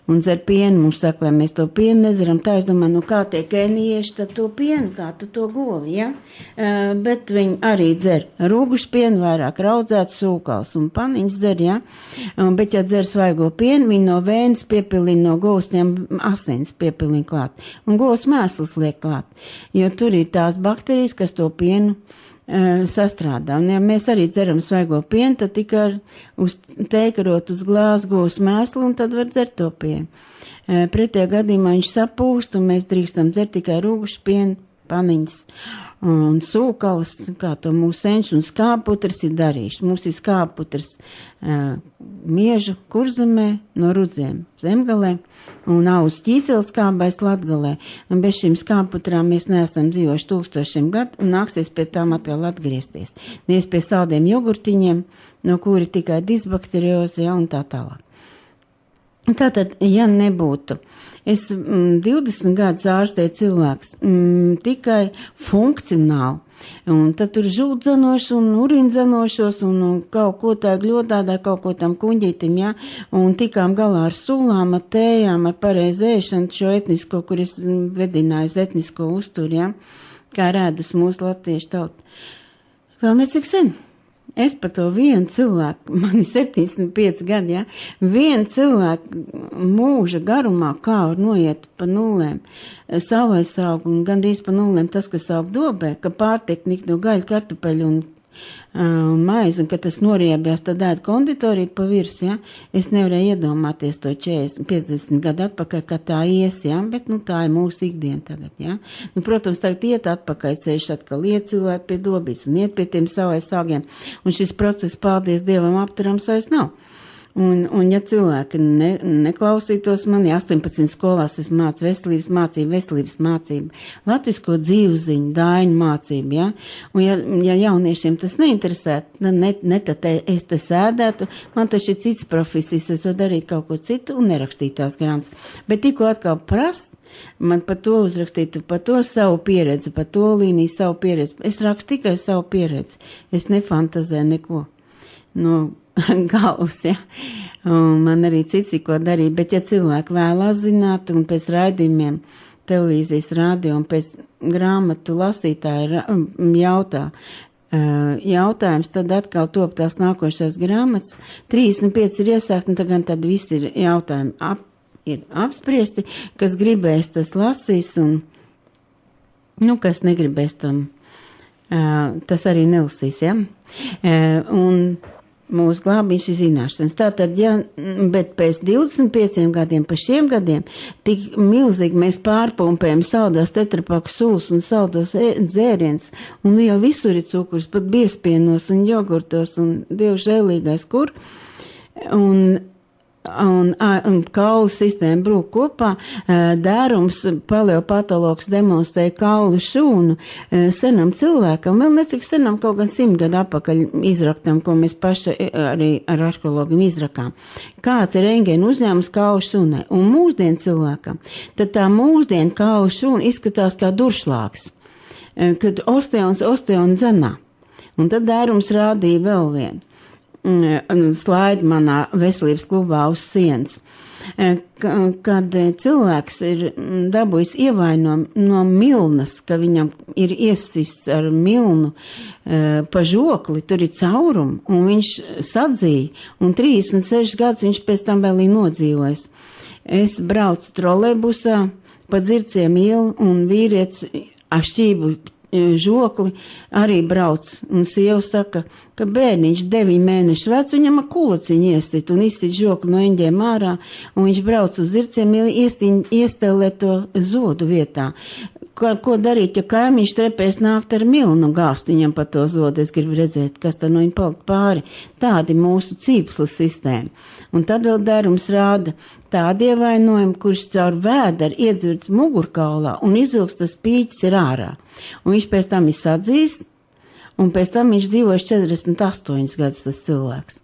Un dzer pienu, mums saka, lai mēs to pienu nedzeram, tā es domāju, nu kā tie kenijieši tad to pienu, kā tad to govi, ja? Bet viņi arī dzer rūgušu pienu, vairāk raudzēts sūkals un paniņas dzer, ja? Bet ja dzer svaigo pienu, viņi no vēnes piepilina, no govsņiem asins piepilina klāt. Un govs mēsls liek klāt, jo tur ir tās bakterijas, kas to pienu sastrādā. Un ja mēs arī dzeram svaigo pienu, tad tikai uz tēkarot uz glāzi gūs mēslu un tad var dzert to pienu. Pretējā gadījumā viņš sapūst un mēs drīkstam dzert tikai rūgušu pienu, paniņas un sūkalas, kā to mūsu senči un skāputrs ir darījuši. Mums ir skāputrs Miežu Kurzemē no Rudziem Zemgalē un Auz ķīseles skābais Latgalē. Un bez šīm skāputrām mēs neesam dzīvojuši 1000 gadu un nāksies pie tām atkal atgriezties. Nevis pie saldiem jogurtiņiem, no kuri tikai disbakteriozi, ja, un tā tālāk. Tātad, ja nebūtu, es 20 gadus ārstēju cilvēks tikai funkcionāli, un tad tur žūdzanoši un urinzanošos un kaut ko tā gļodādā, kaut ko tam kuņģītim, ja, un tikām galā ar sulām, ar tējām, ar pareizēšanu, šo etnisko, kur es vedināju uz etnisko uzturu, ja, kā rēdus mūsu latviešu tautu. Vēl necik sen. Es par to vienu cilvēku, man ir 75 gadi, ja, vienu cilvēku mūža garumā, kā var noiet pa nulēm, savais aug un gandrīz pa nulēm tas, kas aug dobē, ka pārtiek nikt no gaļu, kartupeļu un maizi, un ka tas noriebjās, tad ēd konditoriju pa virs, ja, es nevarēju iedomāties to 40, 50 gadu atpakaļ, ka tā ies, ja, bet, tā ir mūsu ikdiena tagad, ja. Protams, tagad iet atpakaļ, sēž atkal iet cilvēki pie dobīs un iet pie tiem savais augiem, un šis process, paldies Dievam, apturams vairs nav. Un ja cilvēki neklausītos mani, 18 skolās es mācu veselības mācību, latvisko dzīvziņu, daiņu mācību, ja? Un ja jauniešiem tas neinteresētu, tad es te sēdētu, man tas ir cits profesijas, es varu darīt kaut ko citu un nerakstīt tās grāmatas. Bet tikko atkal prast, man par to uzrakstītu, par to savu pieredzi, par to līniju savu pieredzi. Es rakstu tikai savu pieredzi, es nefantazēju neko. No galvas, ja. Un man arī cits, ko darīt, bet ja cilvēki vēlās zināt un pēc raidījumiem, televīzijas rādio un pēc grāmatu lasītāji jautā, jautājums, tad atkal top tās nākošās grāmatas, 35 ir iesākt, un tad visi ir jautājumi ir apspriesti, kas gribēs tas lasīs, un, kas negribēs tam, tas arī nelasīs, ja. Un mūsu glābīs ir zināšanas. Tātad, ja, bet pēc 25 gadiem, pa šiem gadiem, tik milzīgi mēs pārpumpējam saldās tetrapaku sulas un saldos dzēriens, un jau visur ir cukurs, pat biezpienos un jogurtos un dievžēlīgais kur, un kaulu sistēma brūk kopā, dērums paleopatologs demonstrēja kaulu šūnu senam cilvēkam, vēl necik senam, kaut gan 100 gadu apakaļ izraktam, ko mēs paši arī ar arheologiem izrakām. Kāds ir rentgena uzņēmums kaulu šūnai? Un mūsdienu cilvēkam, tad tā mūsdienu kaulu šūna izskatās kā duršlāks, kad osteons dzenā. Un tad dērums rādīja vēl vienu slaidu manā veselības klubā uz sienas, kad cilvēks ir dabūjis ievainojumu no milnas, ka viņam ir iesists ar milnu pa žokli, tur ir caurumi, un viņš sadzīja, un 36 gadus viņš pēc tam vēl ir nodzīvojis. Es braucu trolejbusā pa Dzirciem ielu, un vīrietis ar šķību žokli arī brauc, un sieva saka, ka bērniņš 9 mēnešu vecs, viņam ar kulaciņu iesit un izsit žokli no eņģēm ārā, un viņš brauc uz Zirciem iestelē to zodu vietā. Ko darīt, ja kaimiņš trepēs nākt ar milnu gāzt viņam pa to zodu, es gribu redzēt, kas tā no viņa palikt pāri. Tādi mūsu cīpslas sistēma. Un tad vēl dērums rāda tādi ievainojumi, kurš caur vēderu iedzirds mugurkaulā un izilgs tas pīķis ir ārā. Un viņš pēc tam ir sadzīs, un pēc tam viņš dzīvojas 48 gadus tas cilvēks.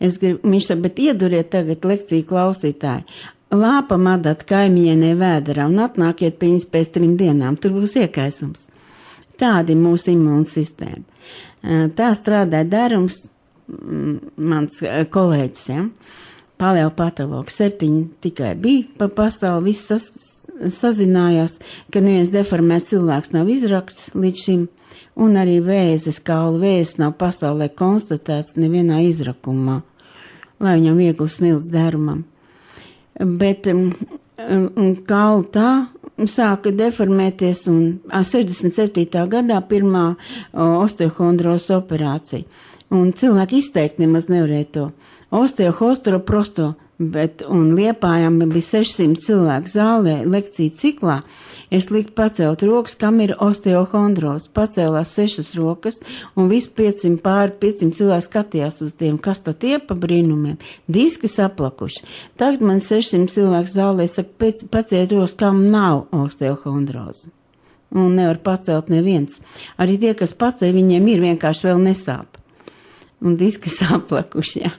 Viņš bet ieduriet tagad lekciju klausītāji. Lāpam atdat kaimienē vēderā un atnākiet pie viņas pēc 3 dienām, tur būs iekaisums. Tāda ir mūsu imūnsistēma. Tā strādāja dērums, mans kolēģis, ja? Paleopatologs, 7 tikai bija pa pasauli, viss sazinājās, ka neviens deformēts cilvēks nav izrakts līdz šim, un arī vēzes, kaulu vēzes nav pasaulē konstatēts nevienā izrakumā, lai viņam viegli smilts dērumam. Bet kaulu tā sāka deformēties, un 67. gadā pirmā osteohondroz operācija. Un cilvēki izteikt nemaz nevarēja to. Osteohostroprosto, un Liepājām bija 600 cilvēku zālē lekciju ciklā. Es liku pacelt rokas, kam ir osteohondroz. Pacēlās 6 rokas, un visi 500 cilvēki skatījās uz tiem, kas tad tie pa brīnumiem. Diski saplakuši. Tagad man 600 cilvēku zālē saka, pacelt rokas, kam nav osteohondroz. Un nevar pacelt neviens. Arī tie, kas pacēl, viņiem ir vienkārši vēl nesāp. Un diski saplakuši, ja.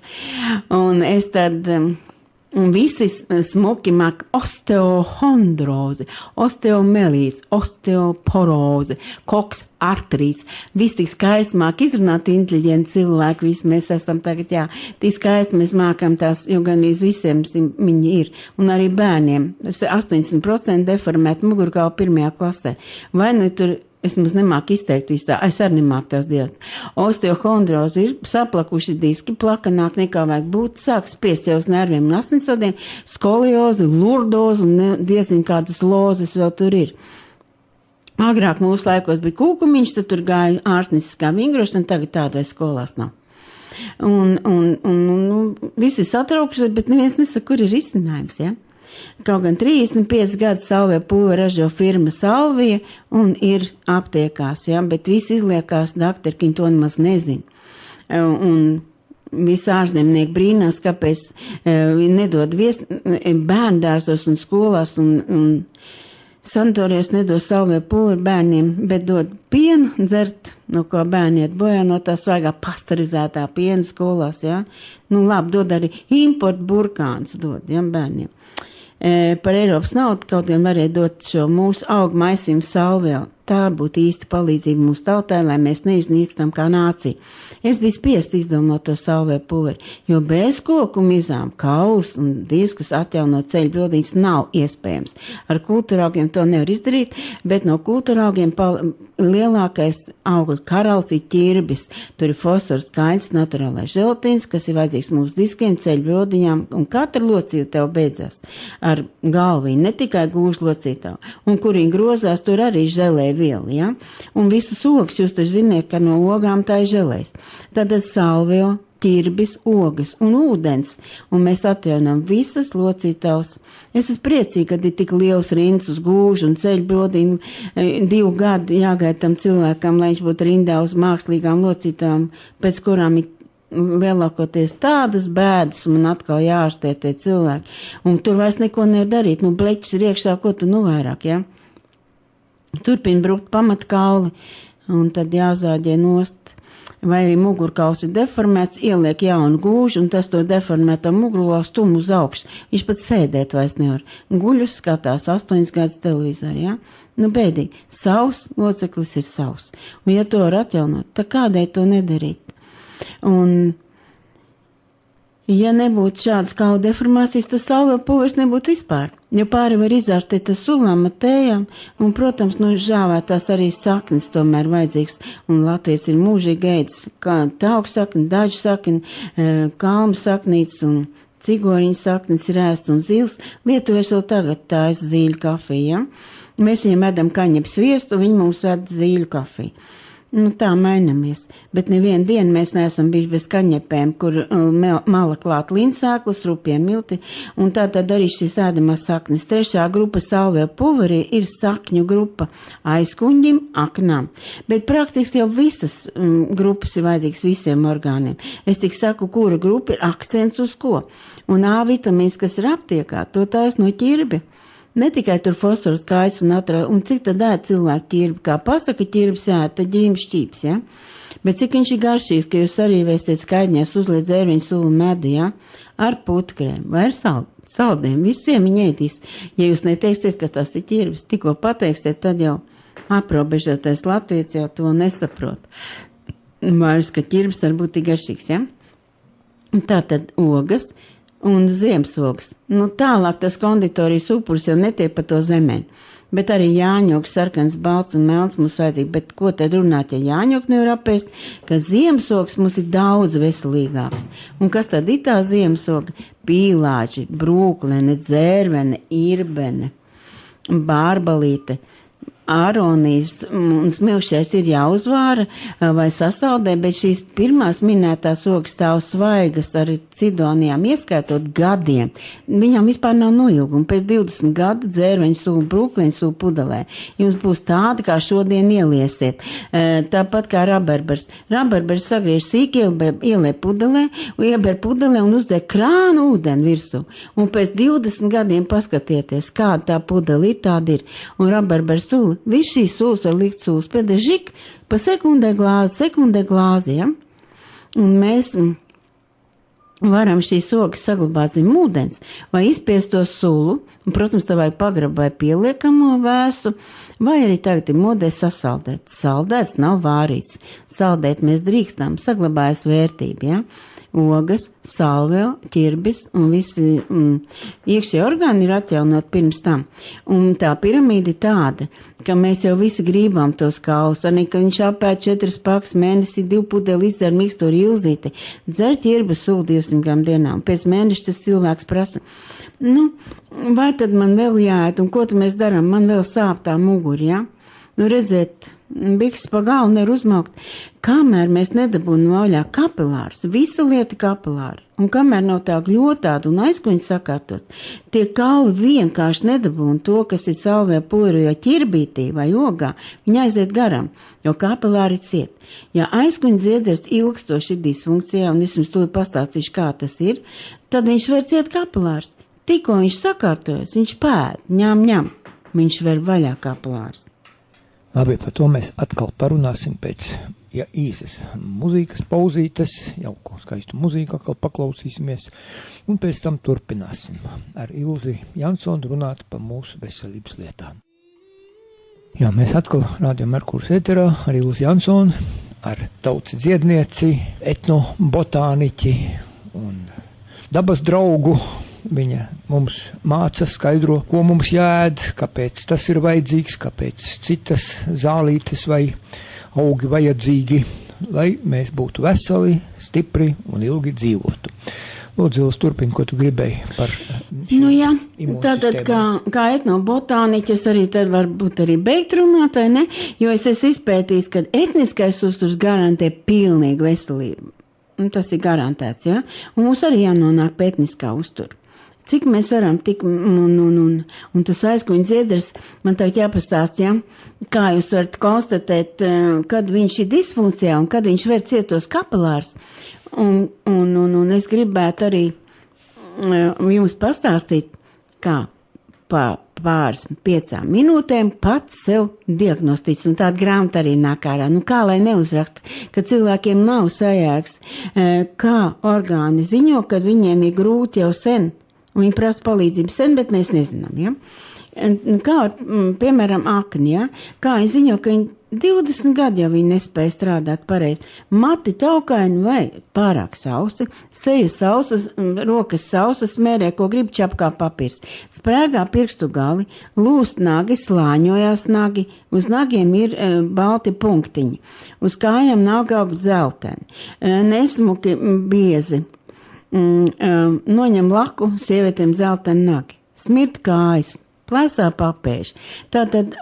Un es tad Un visi smuki māk osteohondrozi, osteomelīts, osteoporozi, koks, artrīts. Viss tik skaisti māk izrunāt inteliģenti cilvēki, visi mēs esam tagad, jā, tik skaisti mēs mākam tās, jo gan iz visiem viņi ir. Un arī bērniem, 80% deformēta mugurkaula 1. klasē. Vai nu tur es mums nemāku izteikt visu tā, es arī nemāku tās dievas. Osteohondrozi ir saplakuši diski, plakanāk nekā vajag būt, sāk spiest jau uz nerviem un asinsvadiem, skoliozi, lurdozi un diezin kādas lozes vēl tur ir. Agrāk mūsu laikos bija kūkumiņš, tad tur gāja ārstnieciskā vingrošana, tagad tāda vai skolās nav. Un visi ir satraukšies, bet neviens nesaka, kur ir risinājums, ja? Kaut gan 35 gadus Salvija pūve ražo firma Salvija un ir aptiekās, ja? Bet visi izliekās daktari, ka viņi to nemaz nezin. Un visi ārzemnieki brīnās, kāpēc nedod bērndārsos un skolās un sanatorijos nedod Salvija pūvi bērniem, bet dod pienu dzert, no ko bērni iet bojā no tā svaigā pasterizētā piena skolās, ja? Nu labi, dod arī import burkāns dod, ja, bērniem. Par Eiropas naudu kaut gan varēja dot šo mūsu augu maisījumu Salvijā. Tā būtu īsta palīdzība mūsu tautai, lai mēs neiznīkstam kā nācija. Es biju spiest izdomāt to Salvija puveri, jo bez koku mizām, kaulus un diskus atjaunot ceļu bildītas nav iespējams. Ar kultūraugiem to nevar izdarīt, bet no kultūraugiem lielākais augļu karalis ir ķirbis. Tur ir fosfors, kains, naturālais želatīns, kas ir vajadzīgs mūsu diskiem, ceļu bildiņām, un katra locība tev beidzās ar galviņu, ne tikai gūžu locītavu. Un kur viņi grozās, tur arī želē viela, ja? Un visus ogas jūs taču ziniet, ka no ogām tā ir želējs. Tad salvio, ķirbis, ogas un ūdens, un mēs atjaunam visas locītavas. Es esmu priecīga, kad ir tik liels rinds uz gūžu un ceļu bildiņu, 2 gadi jāgaida tam cilvēkam, lai viņš būtu rindā uz mākslīgām locītavām, pēc kurām ir lielākoties tādas bēdas, un man atkal jārastē tie cilvēki. Un tur vairs neko nevar darīt, nu bleķis ir iekšā, ko tu nu vairāk, ja? Turpina brukt pamatkauli, un tad jāzāģē nost, vai arī mugurkauls ir deformēts, ieliek jaunu gūžu, un tas to deformēto mugurkaulu stum uz augšu. Viņš pat sēdēt vairs nevar. Guļus skatās 8 gadus televizorā, ja? Nu, bēdīgi. Savs loceklis ir savs. Un ja to var atjaunot, tad kādēļ to nedarīt? Un ja nebūtu šādas kaulu deformācijas, tas Salvija pūvers nebūtu vispār. Jo pāri var izārstēt ar sulām, tējām, un, protams, no žāvētās arī saknes tomēr vajadzīgs. Un Latvijas ir mūžīgi ēdis, kā tauku sakni, dažu sakni, kalmu saknītes un cigoriņu saknes ir ēst un zils. Lietuvieši vēl tagad taisa zīļu kafiju, ja? Mēs viņiem ēdam kaņepes viestu, viņi mums ved zīļu kafiju. Nu, tā mainamies, bet nevienu dienu mēs neesam bijuši bez kaņepēm, kur mala klāt linsāklas, rupie milti, un tātad arī šīs ēdamās saknes. 3. grupa Salvija puveri ir sakņu grupa aizkuņģim, aknām, bet praktiski jau visas grupas ir vajadzīgas visiem orgāniem. Es tik saku, kura grupa ir akcents uz ko, un A vitamīns, kas ir aptiekā, to tās no ķirbi. Ne tikai tur fosfors, kājas un atrā, un cik tad ēd cilvēku ķirbi, kā pasaka ķirbis ēd, tad ģīms šķīps, ja? Bet cik viņš ir garšīgs, ka jūs arī vēsiet skaidņās uzliet dzērviņu sulu medu, ja? Ar putkrēm vai ar saldiem, visiem viņi ēdīs. Ja jūs neteiksiet, ka tas ir ķirbis, tikko pateiksiet, tad jau aprobežotais Latvijas jau to nesaprot. Vairs, ka ķirbis var būt tik garšīgs, ja? Tātad ogas un ziemsogs. Nu, tālāk tas konditorijas upuris jau netiek pa to zemēn. Bet arī jāņoks, sarkans, balts un melns mums vajadzīgi. Bet ko tad runāt, ja jāņok nevar apēst, ka ziemsogs mums ir daudz veselīgāks. Un kas tad ir tā ziemsoga? Pīlāči, brūklene, dzērvene, irbene, bārbalīte, āronijas un smilšais ir jāuzvāra vai sasaldē, bet šīs pirmās minētās ogas stāv svaigas ar cidonijām, ieskaitot gadiem. Viņām vispār nav noilguma. Pēc 20 gadu dzērveņu sulu, brūkliņu sulu pudelē. Jums būs tāda, kā šodien ieliesiet. Tāpat kā raberbers. Raberbers sagriež sīk, ieliek pudelē, ieber pudelē un uzdeg krānu ūdeni virsū. Un pēc 20 gadiem paskatieties, kāda tā pudele ir, tāda ir. Un raberbers sula, viss šīs sulas var likt sulas pēdē žik, pa sekundē glāzi, ja? Un mēs varam šīs ogas saglabāt zem ūdens vai izspiest to sulu, un, protams, tā vajag pagrabu vai pieliekamo vēsu, vai arī tagad ir modē sasaldēt. Saldēts nav vārīts. Saldēt mēs drīkstam, saglabājas vērtība, ja? Ogas, salveo, ķirbis un visi iekšējie orgāni ir atjaunot pirms tam. Un tā piramīda ir tāda, ka mēs jau visi gribam tos kaulus, arī, ka viņš apēd 4 pakas mēnesī, 2 pudeli izdzer mikstūru ilzīti, dzer ķirba sulu 200 gramu dienā, un pēc mēneša tas cilvēks prasa, vai tad man vēl jāiet, un ko tad mēs darām, man vēl sāp tā muguri, ja? Redzēt, bikses pa galvu nevar uzmaukt, kamēr mēs nedabūnam vaļā kapilārs, visa lieta kapilāri, un kamēr nav tā gļotāta un aizkuņi sakārtot, tie kauli vienkārši nedabūna to, kas ir salvē puiru, jo ķirbītī vai ogā, viņi aiziet garām, jo kapilāri ciet. Ja aizkuņi dziedzers ilgstoši ir disfunkcijā, un es jums to pastāstīšu, kā tas ir, tad viņš var ciet kapilārs. Tikko viņš sakārtojas, viņš pēd, ņem, viņš var vaļā kapilārs. Labi, par to mēs atkal parunāsim pēc īsas mūzikas pauzītes, jauko skaistu mūziku atkal paklausīsimies, un pēc tam turpināsim ar Ilzi Jansonu runāt par mūsu veselības lietām. Jā, mēs atkal Radio Merkurs ēterā ar Ilzi Jansonu, ar tautas dziednieci, etnobotāniķi un dabas draugu. Viņa mums māca, skaidro, ko mums jāēd, kāpēc tas ir vajadzīgs, kāpēc citas zālītes vai augi vajadzīgi, lai mēs būtu veseli, stipri un ilgi dzīvotu. Lūdzu, Ilis, turpini, ko tu gribēji par jā, tātad kā etnobotāniķis arī tad varbūt arī beigt runāt, vai ne? Jo es esmu izpētījis, ka etniskais uzturs garantē pilnīgu veselību. Un tas ir garantēts, ja? Un mums arī jānonāk pie etniskā uztura. Cik mēs varam tik, un tas aizkuņa dziedrs, man tagad jāpastāst, ja, kā jūs varat konstatēt, kad viņš ir disfunkcijā un kad viņš var cietos kapilārs. Un es gribētu arī jums pastāstīt, kā pāris 5 minūtēm pats sev diagnosticis, un tāda grāmata arī nāk ārā. Kā lai neuzraksta, ka cilvēkiem nav sajēgs, kā orgāni ziņo, kad viņiem ir grūti jau sen. Viņi prasa palīdzību sen, bet mēs nezinām, ja? Kā, piemēram, akni, ja? Kā viņi ziņo, ka viņi 20 gadi jau viņi nespēja strādāt pareizi. Mati taukaini vai pārāk sausi, sejas sausas, rokas sausas, smērē, ko grib čapkā papīrs. Sprēgā pirkstu gali, lūst nagi, slāņojās nagi, uz nagiem ir balti punktiņi, uz kājām nāk augt dzelteni, nesmuki biezi. Noņem laku, sievietēm zelteni nagi, smirt kājas, plēsā papēži. Tātad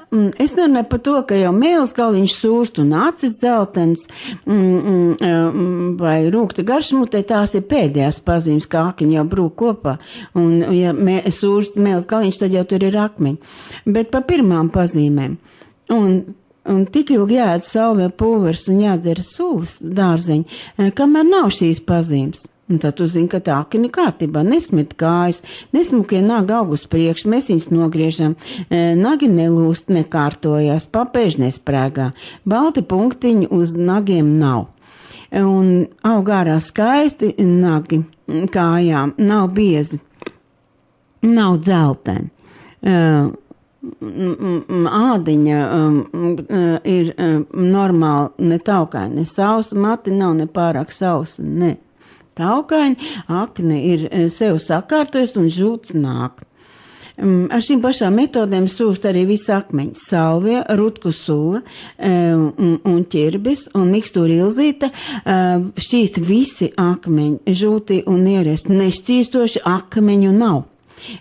es nerunāju par to, ka jau mēlis galiņš sūrst un acis zeltens vai rūkta garšmutē, tās ir pēdējās pazīmes, kā akņi jau brūk kopā. Un ja sūrst mēlis galiņš, tad jau tur ir akmeņi. Bet par pirmām pazīmēm. Un tik ilgi jāēd salvē pulvers un jādzer sulas dārzeņi, kamēr nav šīs pazīmes. Un tad tu zini, ka tā akni kārtībā nesmet kājas, nesmukie nagi aug uz priekšu, mēs viņus nogriežam, nagi nelūst, nekārtojās, papēži nesprēgā, balti punktiņi uz nagiem nav. Un aug ārā skaisti nagi kājām, nav biezi, nav dzelteni. Ādiņa ir normāli, ne taukaini, ne sausa, mati nav ne pārāk sausa, ne. Taukaini, akne ir sev sakārtojas un žūts nāk. Ar šīm pašām metodēm sūst arī visi akmeņi, salvie, rutku sula un ķirbis un mikstūra ilzīte, šķīst visi akmeņi, žūti un ierest, nešķīstoši akmeņu nav.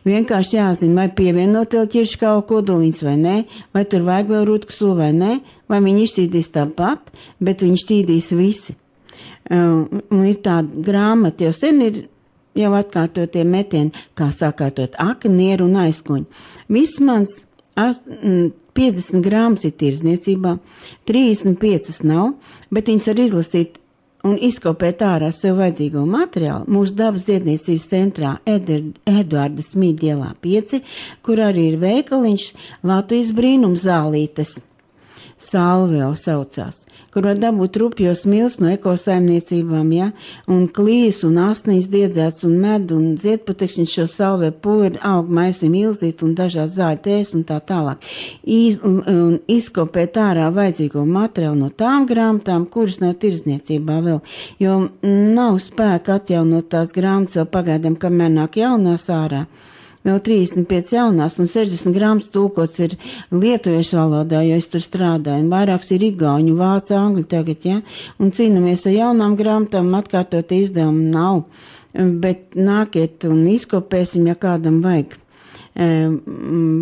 Vienkārši jāzina, vai pievienot vēl ķirškālu kodolīns vai nē, vai tur vajag vēl rutku sulu vai nē, vai viņi šķīdīs tāpat, bet viņi šķīdīs visi. Un ir tāda grāmata, jau sen ir jau atkārtotie metieni, kā sakārtot akni, nieru un aizkuņu. Viss mans 50 grāmatas ir tirdzniecībā, 35 nav, bet viņas var izlasīt un izkopēt ārā sev vajadzīgo materiālu mūsu dabas dziedniecības centrā Eduarda Smīda ielā 5, kur arī ir veikaliņš Latvijas brīnums zālītes. Salvio saucās, kur var dabūt rupjos mils no ekosaimniecībām, ja, un klīs un asnīs diedzēts un med un ziedputekšņi šo Salvio pūri aug maisim ilzīt un dažās zāļtēs un tā tālāk. Un izkopēt ārā vajadzīgo materiālu no tām grāmatām, kuras nav tirzniecībā vēl, jo nav spēka atjaunot tās grāmatas vēl pagaidām, kamēr nāk jaunās ārā. Vēl 35 jaunās un 60 grāmatas tulkots ir lietuviešu valodā, jo es tur strādāju, un vairāks ir igauņu, vācu, angļu tagad, ja, un cīnamies ar jaunām grāmatām, atkārtot izdevumu nav, bet nākiet un izkopēsim, ja kādam vajag.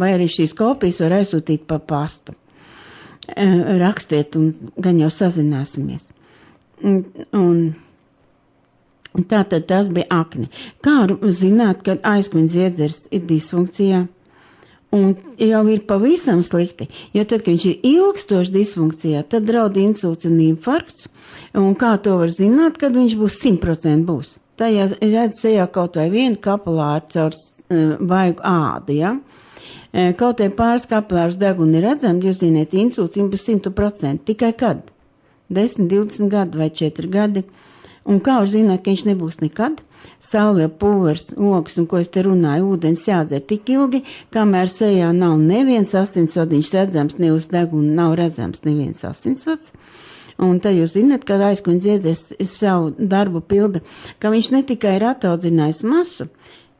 Vai arī šīs kopijas var aizsūtīt pa pastu. Rakstiet un gan jau sazināsimies. Tātad tas bija akni. Kā zināt, kad aizkuņa iedzers ir disfunkcijā? Un jau ir pavisam slikti, jo tad, kad viņš ir ilgstoši disfunkcijā, tad draud insults un infarkts. Un kā to var zināt, kad viņš būs 100% būs? Tajā redz sejā kaut vai vienu kapilāru caur vaigu ādu, ja? Kaut vai pāris kapilārus deguni redzam, jūs ziniet, insults ir 100%. Tikai kad? 10, 20 gadi vai 4 gadi. Un kā var zināt, ka viņš nebūs nekad? Salvio pulvers, ogas un ko es te runāju, ūdens jādzer tik ilgi, kamēr sejā nav neviens asinsvadiņš redzams, ne uz deguna nav redzams neviens asinsvads. Un tad jūs zināt, ka aizkuņa iedzers savu darbu pilda, ka viņš ne tikai ir ataudzinājis masu,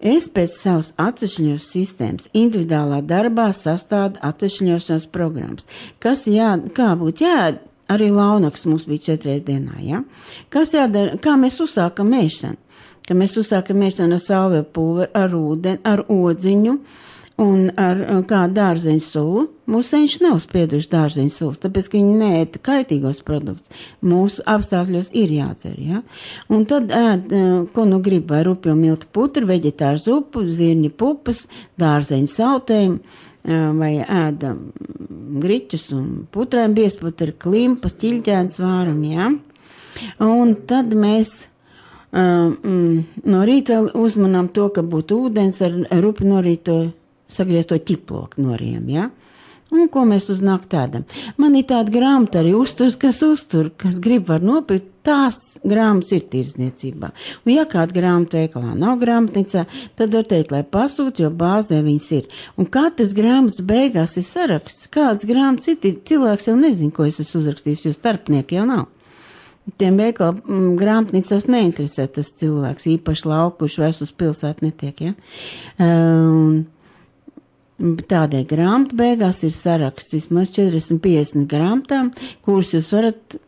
es pēc savas atvešiņos sistēmas individuālā darbā sastādu atvešiņošanas programmas. Kas kā būtu jādara? Arī launaks mums bija 4 reizes dienā, ja? Kas jādara, kā mēs uzsākam ēšanu? Ka mēs uzsākam ēšanu ar salvio pulveri, ar ūdeni, ar odziņu un ar kādu dārzeņu sulu. Mūsēņš nav spieduši dārzeņu sulas, tāpēc, ka viņi neēta kaitīgos produktus. Mūsu apstākļos ir jādzer, ja? Un tad ēd, ko nu grib, vai rupjo miltu putru, veģetāru zupu, zirņu pupas, dārzeņu sautējumu, vai ēda griķus un putrēm biezpat ar klimpas, ķiļķēns vāram, jā. Un tad mēs no rīta uzmanām to, ka būtu ūdens ar rupi norīto sagriezto ķiploku noriem, jā. Un ko mēs uznāk tādam? Man ir tāda grāmata arī uzturs, kas grib var nopirkt, tās grāmatas ir tirzniecībā. Un ja kāda grāmata veikalā nav grāmatnicā, tad var teikt, lai pasūt, jo bāzē viņas ir. Un katras grāmatas beigās ir saraksts, kādas grāmatas ir, cilvēks jau nezin, ko es esmu uzrakstījis, jo starpnieki jau nav. Tiem veikala grāmatnicās neinteresē tas cilvēks, īpaši lauku, kurš vairs uz pilsētu netiek, ja? Tādai grāmatu beigās ir saraksts vismaz 40-50 grāmatām, kuras jūs varat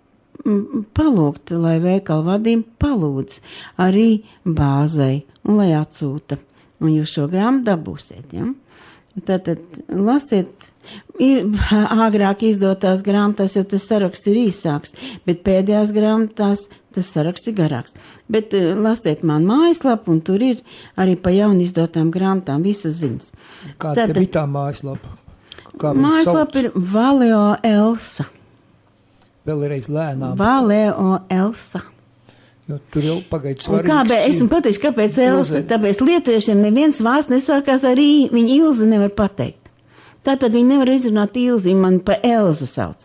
palūgt, lai veikala vadība palūdz arī bāzei un lai atsūta. Un jūs šo grāmatu dabūsiet, ja? Tātad lasiet āgrāk izdotās grāmatās, jo tas saraksts ir īsāks, bet pēdējās grāmatās tas saraksts ir garāks. Bet lasiet man mājaslapu, un tur ir arī pa jaunu izdotām grāmatām visas ziņas. Kāda te bija tā mājaslapa? Mājaslapa ir Valeo Elsa. Vēlreiz lēnām. Valeo Elsa. Jo tur jau pagaid svarīgs. Esmu pateikšu, kāpēc Elsa? Tāpēc lietuviešiem neviens vārds nesākās arī, viņa Ilze nevar pateikt. Tātad viņi nevar izrunāt Ilzi, viņi man pa Elzu sauc.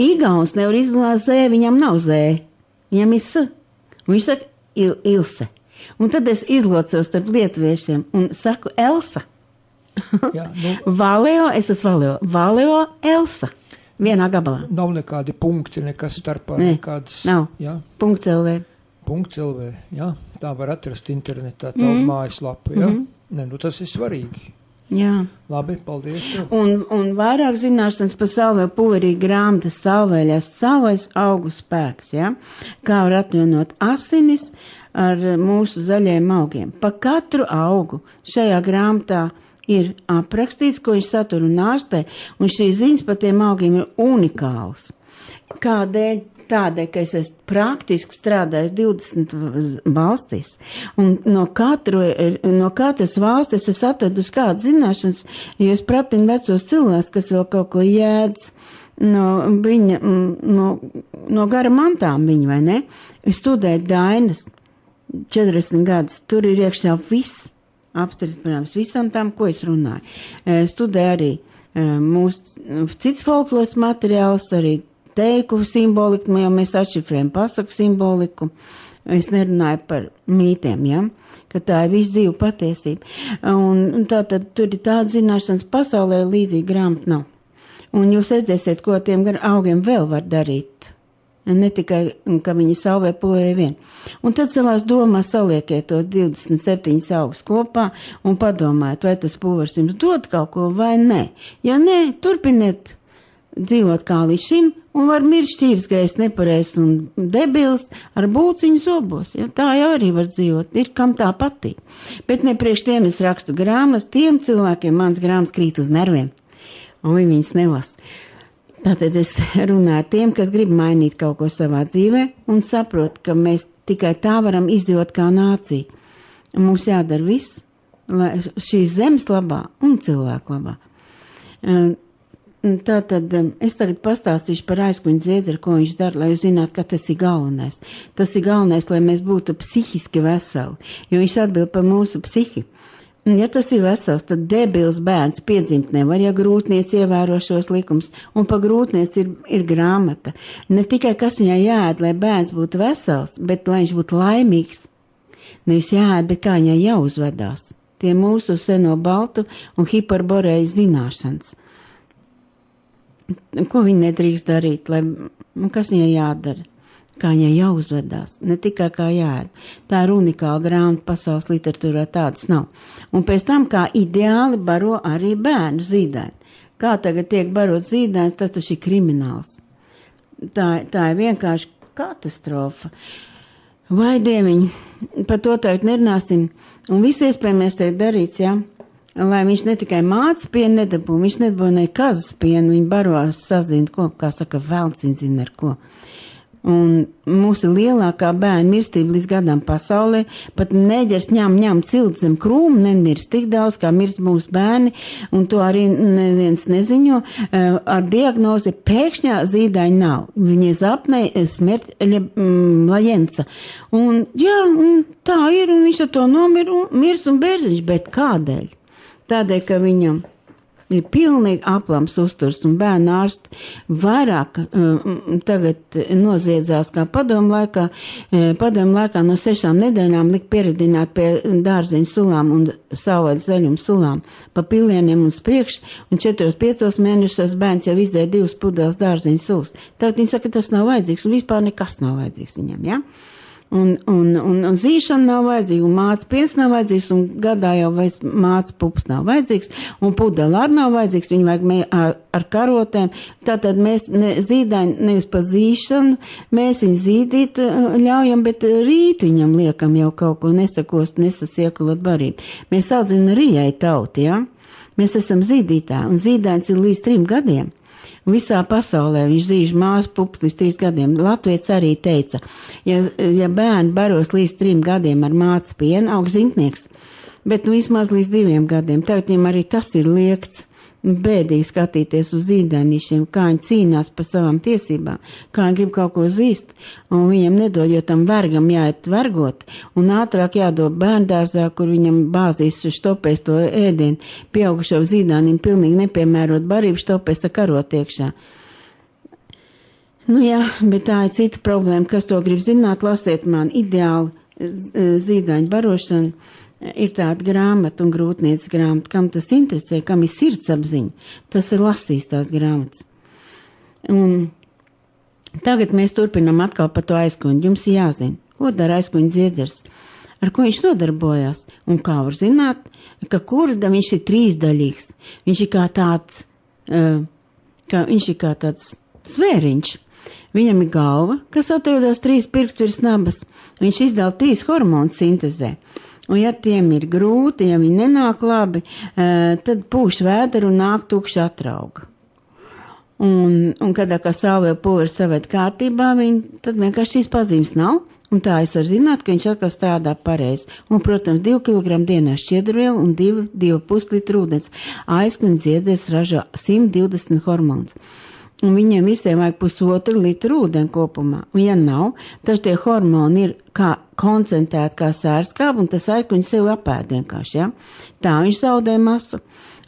Igauns nevar izrunāt zē, viņam nav zē, viņam ir s. Un viņš saka Ilse. Un tad es izlocos starp lietuviešiem un saku Elsa. Jā, Valeo, es esmu Valeo. Valeo Elsa. Vienā gabalā. Nav nekādi punkti, nekas starpā, nekādas. Nav. Jā. Punkts LV. Punkts LV, jā. Tā var atrast internetā, tā mājaslapu, jā. Ne, tas ir svarīgi. Jā. Labi, paldies tev. Un vairāk zināšanas par salvio pulverī grāmatas salvēļās savais augu spēks, jā. Kā var atjaunot asinis ar mūsu zaļajiem augiem. Pa katru augu šajā grāmatā ir aprakstīts, ko viņš satur un ārstē, un šīs ziņas par tiem augiem ir unikāls. Kādēļ? Tādēļ, ka es esmu praktiski strādājis 20 valstīs, un no katras valstis es atradu uz kādas zināšanas, jo es pratinu vecos cilvēkus, kas vēl kaut ko jēdz no gara mantām viņa, vai ne? Es studēju Dainas 40 gadus, tur ir iekšā viss, apstrīd, protams, visam tām, ko es runāju. Studēju arī mūsu cits folkloras materiāls, arī teiku simboliku, jo mēs atšifrējam pasaku simboliku. Es nerunāju par mītiem, ja? Ka tā ir visu dzīvu patiesība. Un tātad tur ir tāda zināšanas pasaulē līdzīgi grāmata nav. Un jūs redzēsiet, ko tiem augiem vēl var darīt. Ne tikai, ka viņi salvē pūvē vien. Un tad savās domās saliekiet tos 27 augus kopā un padomājiet, vai tas pūvers jums dod kaut ko vai nē. Ja nē, turpiniet dzīvot kā līdz šim un var mirt šķīvsgrējs nepareizs un debils ar būciņu zobos. Ja? Tā jau arī var dzīvot, ir kam tā patīk. Bet ne priekš tiem es rakstu grāmatas, tiem cilvēkiem mans grāmatas krīt uz nerviem. Un viņi viņas nelas. Tātad es runāju ar tiem, kas grib mainīt kaut ko savā dzīvē un saprot, ka mēs tikai tā varam izdzīvot kā nācija. Un mums jādara viss, lai šīs zemes labā un cilvēku labā. Tātad es tagad pastāstīšu par aizkuņu Ziedru, ko viņš dara, lai jūs zinātu, ka tas ir galvenais. Tas ir galvenais, lai mēs būtu psihiski veseli, jo viņš atbild par mūsu psihi. Ja tas ir vesels, tad debils bērns piedzimt nevar, ja grūtniec ievēro šos likums, un pa grūtniec ir grāmata. Ne tikai kas viņai jāēd, lai bērns būtu vesels, bet lai viņš būtu laimīgs. Nevis jāēd, bet kā viņai jāuzvedās. Tie mūsu seno baltu un hiperborejas zināšanas. Ko viņi nedrīkst darīt, kas viņai jādara, kā viņai jāuzvedās, ne tikai kā jāēd. Tā ir unikāla grāmata pasaules literatūrā, tādas nav. Un pēc tam, kā ideāli baro arī bērnu zīdaini. Kā tagad tiek barot zīdainis, tas ir krimināls. Tā ir vienkārši katastrofa. Vai dieviņi, par to tagad nerunāsim, un viss iespējamais tiek darīts, jā. Lai viņš ne tikai mācas pienu nedabū, viņš nedabū ne kazas pienu, viņi baros sazina, ko, kā saka, velciņ zina ar ko. Un mūsu lielākā bērna mirstība līdz gadam pasaulē, pat neģers ņem cilts zem krūmu, nemirst tik daudz, kā mirst mūsu bērni, un to arī neviens neziņo, ar diagnozi pēkšņā zīdaiņa nav. Viņa zapnē smērķa lajenca. Un jā, un tā ir, un viņš ar to mirs un bērziņš, bet kādēļ? Tādēļ, ka viņam ir pilnīgi aplams uzturs un bērnu ārsti vairāk tagad noziedzās kā padomu laikā. Padomu laikā no 6 nedēļām lika pieredināt pie dārzeņu sulām un savvaļas zaļumu sulām pa pilieniem uz priekšu, un 4-5 mēnešos bērns jau izdēja 2 pudeles dārzeņu sulas. Tagad viņi saka, ka tas nav vajadzīgs, un vispār nekas nav vajadzīgs viņam, ja? Un zīšana nav vajadzīga, un māca piens nav vajadzīgs, un gadā jau māca pupas nav vajadzīgs, un pudela arī nav vajadzīgs, viņi vajag ar karotēm. Tātad mēs zīdaini nevis pa zīšanu, mēs viņu zīdīt ļaujam, bet rīt viņam liekam jau kaut ko nesakost, nesasiekalot barību. Mēs audzinam rijai tauti, ja? Mēs esam zīdītāji, un zīdainis ir līdz 3 gadiem. Visā pasaulē viņš zīž māsu pupas līdz 3 gadiem. Latvijas arī teica, ja bērni baros līdz 3 gadiem ar mācas pienu, aug zintnieks, bet vismaz līdz 2 gadiem. Tagad viņam arī tas ir liekts. Bēdīgi skatīties uz zīdainīšiem, kā viņi cīnās par savām tiesībām, kā viņi grib kaut ko zīst, un viņam nedod, jo tam vergam jāiet vergot, un ātrāk jādod bērndārzā, kur viņam bāzīs štopēs to ēdienu, pieaugušo zīdainim pilnīgi nepiemērot barību štopēs ar karot iekšā. Nu jā, bet tā ir cita problēma, kas to grib zināt, lasiet man ideāli zīdaiņu barošanu. Ir tāda grāmata un grūtnieces grāmata, kam tas interesē, kam ir sirdsapziņa, tas ir lasījis tās grāmatas. Un tagad mēs turpinam atkal par to aizkuņu. Jums ir jāzina, ko dara aizkuņu Zieders, ar ko viņš nodarbojās, un kā var zināt, ka kurda viņš ir 3-daļīgs. Viņš ir kā tāds svēriņš. Viņam ir galva, kas atrodas 3 pirkstu virs nabas. Viņš izdala 3 hormonu sintezē. Un ja tiem ir grūti, ja viņi nenāk labi, tad pūš vēdera un nāk tukša atrauga. Un kad kā saule pūveri savēt kārtībā, tad vienkārši šīs pazīmes nav. Un tā es varu zināt, ka viņš atkal strādā pareizi. Un, protams, 2 kg dienā šķiedrvielu un 2,5 litru ūdens. Aizkuņu Zieders ražo 120 hormonus. Un viņiem visiem vajag 1,5 litru ūdeni kopumā. Un ja nav, tad tie hormoni ir kā koncentrēti kā sērskābi, un tas aizkuņi sev apēd vienkārši, ja? Tā viņš zaudē masu.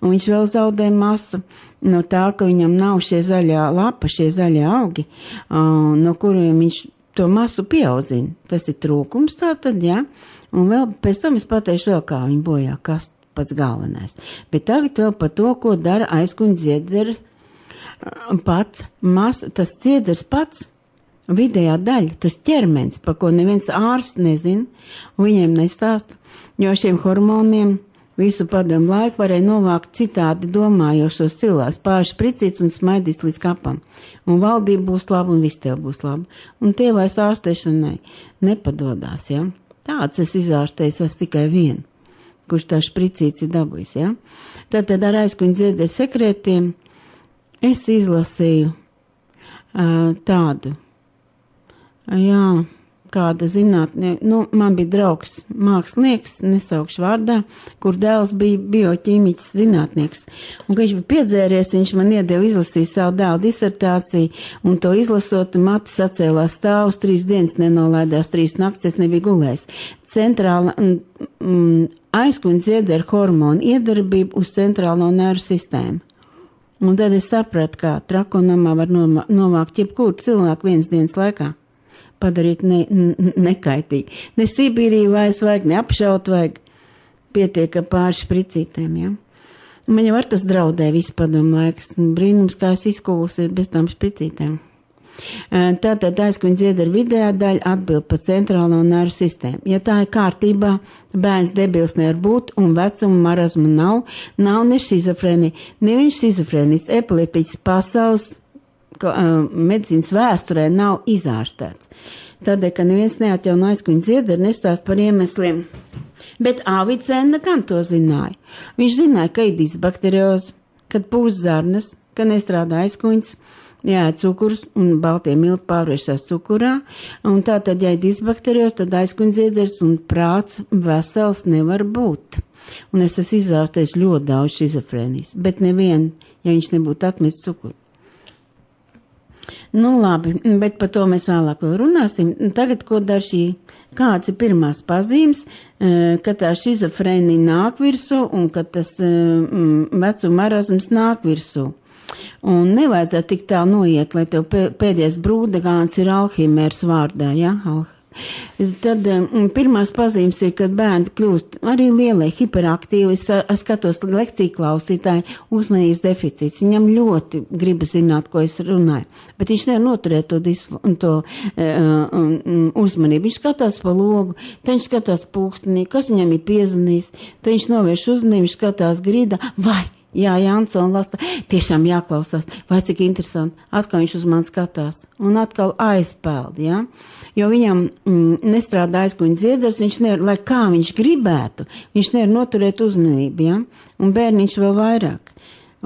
un viņš vēl zaudē masu no tā, ka viņam nav šie zaļā lapa, šie zaļie augi, no kuriem viņš to masu pieaudzina. Tas ir trūkums tātad, jā, un vēl pēc tam es pateikšu vēl, kā viņi bojā, kas pats galvenais. Bet tagad vēl par to, ko dara aizkuņa dziedzera pats, tas dziedzers pats, vidējā daļa, tas ķermenis, par ko neviens ārsts nezina, un viņiem nestāsta, jo šiem hormoniem visu padomu laiku varēja novākt citādi domājošos cilvēkus, pārši pricīts un smaidīs līdz kapam. Un valdība būs laba un viss tev būs laba. Un tie vairs ārstēšanai nepadodās, ja? Tāds es izārstēju, es tikai vienu, kurš tā špricīts ir dabujis, ja? Tātad ar aizkuņa dziedzera sekretiem es izlasīju tādu, jā, kāda zinātnie, man bija draugs mākslinieks, nesaukšu vārdā, kur dēls bija bioķīmiķis zinātnieks. Un, kad viņš bija piedzēries, viņš man iedeva izlasīt savu dēlu disertāciju, un to izlasot, matis atcēlās stāvus, 3 dienas nenolaidās, 3 nakts, es nebiju gulējis. Centrāla aizkuņa dziedzera hormonu iedarbību uz centrālo nervu sistēmu. Un tad es sapratu, kā trakonamā var novākt jebkuru cilvēku 1 dienas laikā. Padarīt nekaitīgi. Ne Sibīriju vajag, ne apšaut vajag. Pietiek ar pāri špricītēm, ja. Man jau ar tas draudē visu padomu laiks. Brīnums, kā es izkūlusies bez tām špricītēm. Tātad aizkuņa dziedzera vidējā daļa atbild par centrālo nervu sistēmu. Ja tā ir kārtībā, bērns debils nevar būt un vecuma marazma nav ne šizofrēnija, neviens šizofrēnijas epileptiķis pasaules medicīnas vēsturē nav izārstēts. Tādēļ, ka neviens neatjauno aizkuņa dziedzera, nestāst par iemesliem. Bet Avicena gan to zināja. Viņš zināja, ka ir disbakterioze, kad pūst zarnas, ka nestrādā aizkuņas, jāēd cukurs un baltie milti pārvēršas cukurā, un tātad, ja ir disbakterioze, tad aizkuņa dziedzers un prāts vesels nevar būt. Un es esmu izārstējis ļoti daudz šizofrēnijas, bet nevienu, ja viņš nebūtu atmetis cukuru. Nu labi, bet par to mēs vēlāk vēl runāsim. Tagad, ko dara kāds ir pirmās pazīmes, ka tā šizofrēnija nāk virsū un ka tas vecuma marazms nāk virsū. Un nevajadzētu tik tālu noiet, lai tev pēdējais brūdegāns ir Alzheimers vārdā, ja? Tad pirmās pazīmes ir, kad bērni kļūst arī lielie, hiperaktīvi. Es skatos lekciju klausītāju, uzmanības deficīts. Viņam ļoti gribas zināt, ko es runāju, bet viņš nevar noturēt to uzmanību. Viņš skatās pa logu, tad viņš skatās pulkstenī, kas viņam ir piezvanījis, tad viņš novērš uzmanību, viņš skatās grīdā, vai jā, Jansona lasta, tiešām jāklausās, vai cik interesanti, atkal viņš uz mani skatās, un atkal aizpeld, jā, jo viņam nestrādā aizkuņa dziedzers, viņš nevar, lai kā viņš gribētu, viņš nevar noturēt uzmanību, jā, un bērniņš vēl vairāk,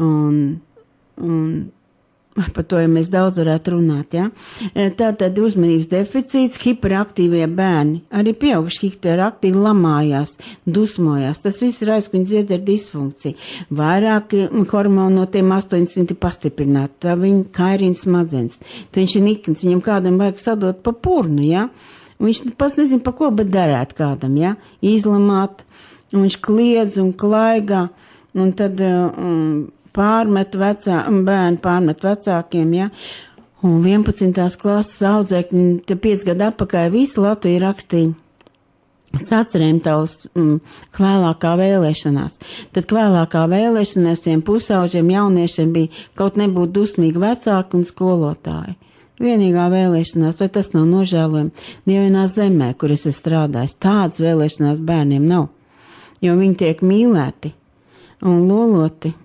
un par to, ja mēs daudz varētu runāt, ja. Tātad uzmanības deficīts, hiperaktīvie bērni, arī pieauguši hiperaktīvi lamājās, dusmojās. Tas viss ir aizkuņa dziedzera disfunkcija. Vairāk hormonu no tiem 800 pastiprināt, tā viņa kairina smadzenes. Tā viņš ir nikns, viņam kādam vajag sadot pa purnu, ja. Un viņš pats nezin pa ko, bet darēt kādam, ja. Izlamāt, un viņš kliedz un klaigā, un tad bērni pārmet vecākiem, ja, un 11. klases audzēkņi, te 5 gadu atpakaļ visu Latviju rakstīja sacerēm tavs kvēlākā vēlēšanās. Tad kvēlākā vēlēšanās tiem pusauģiem jauniešiem bija kaut nebūt dusmīgi vecāki un skolotāji. Vienīgā vēlēšanās, vai tas nav nožēlojami, nevienā zemē, kur es esmu strādājis, tādas vēlēšanās bērniem nav, jo viņi tiek mīlēti un loloti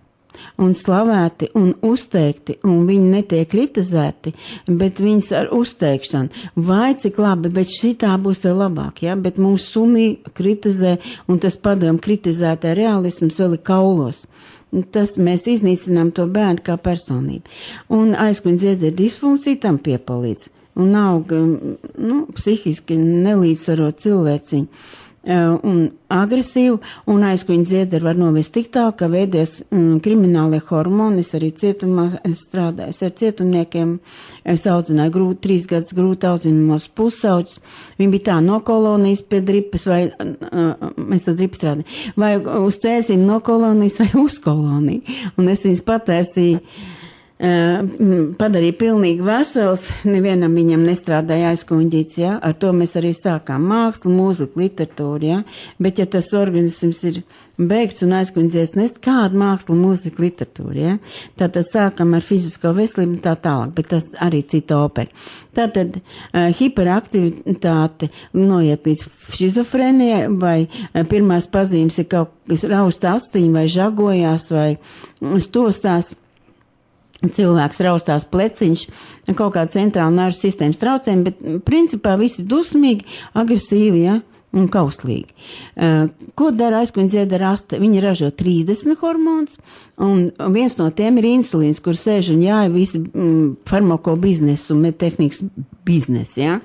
un slavēti un uzteikti, un viņi netiek kritizēti, bet viņas ar uzteikšanu. Vai cik labi, bet šitā būs vēl labāk, ja? Bet mums sunī kritizē, un tas padomu kritizētā realisms vēl ir kaulos. Tas mēs iznīcinām to bērnu kā personību. Un aizkuņa dziedzera disfunkcija tam piepalīdz. Un aug, psihiski nelīdzsvarot cilvēciņu. un agresīvu, un aizkuņa dziederi var novest tik tālu, ka veidojas kriminālie hormoni. Es arī cietumā strādāju ar cietumniekiem. Es audzināju 3 gadus grūti audzināmos pusauģus. Viņi bija tā no kolonijas pie dripas, vai mēs tā dripas strādājam, vai uz cēsīm no kolonijas vai uz koloniju. Un es viņus pataisīju, padarīja pilnīgi vesels, nevienam viņam nestrādāja aizkuņģīts, ja? Ar to mēs arī sākām mākslu, mūziku, literatūru, ja? Bet ja tas organisms ir beigts un aizkuņģīts, nest kādu mākslu, mūziku, literatūru, ja? Tātad sākam ar fizisko veselību tā tālāk, bet tas arī cita opera. Tātad hiperaktivitāte noiet līdz šizofrenijai, vai pirmās pazīmes ir kaut kas rausta astiņa, vai žagojās, vai stostās. Cilvēks raustās pleciņš, kaut kāda centrāla nervu sistēmas traucējumi, bet principā visi dusmīgi, agresīvi, ja, un kauslīgi. Ko dara aizkuņa dziedera aste? Viņi ražo 30 hormonus, un viens no tiem ir insulīns, kur sēž un jāja visi farmako biznesu un medtehnikas biznesu, ja.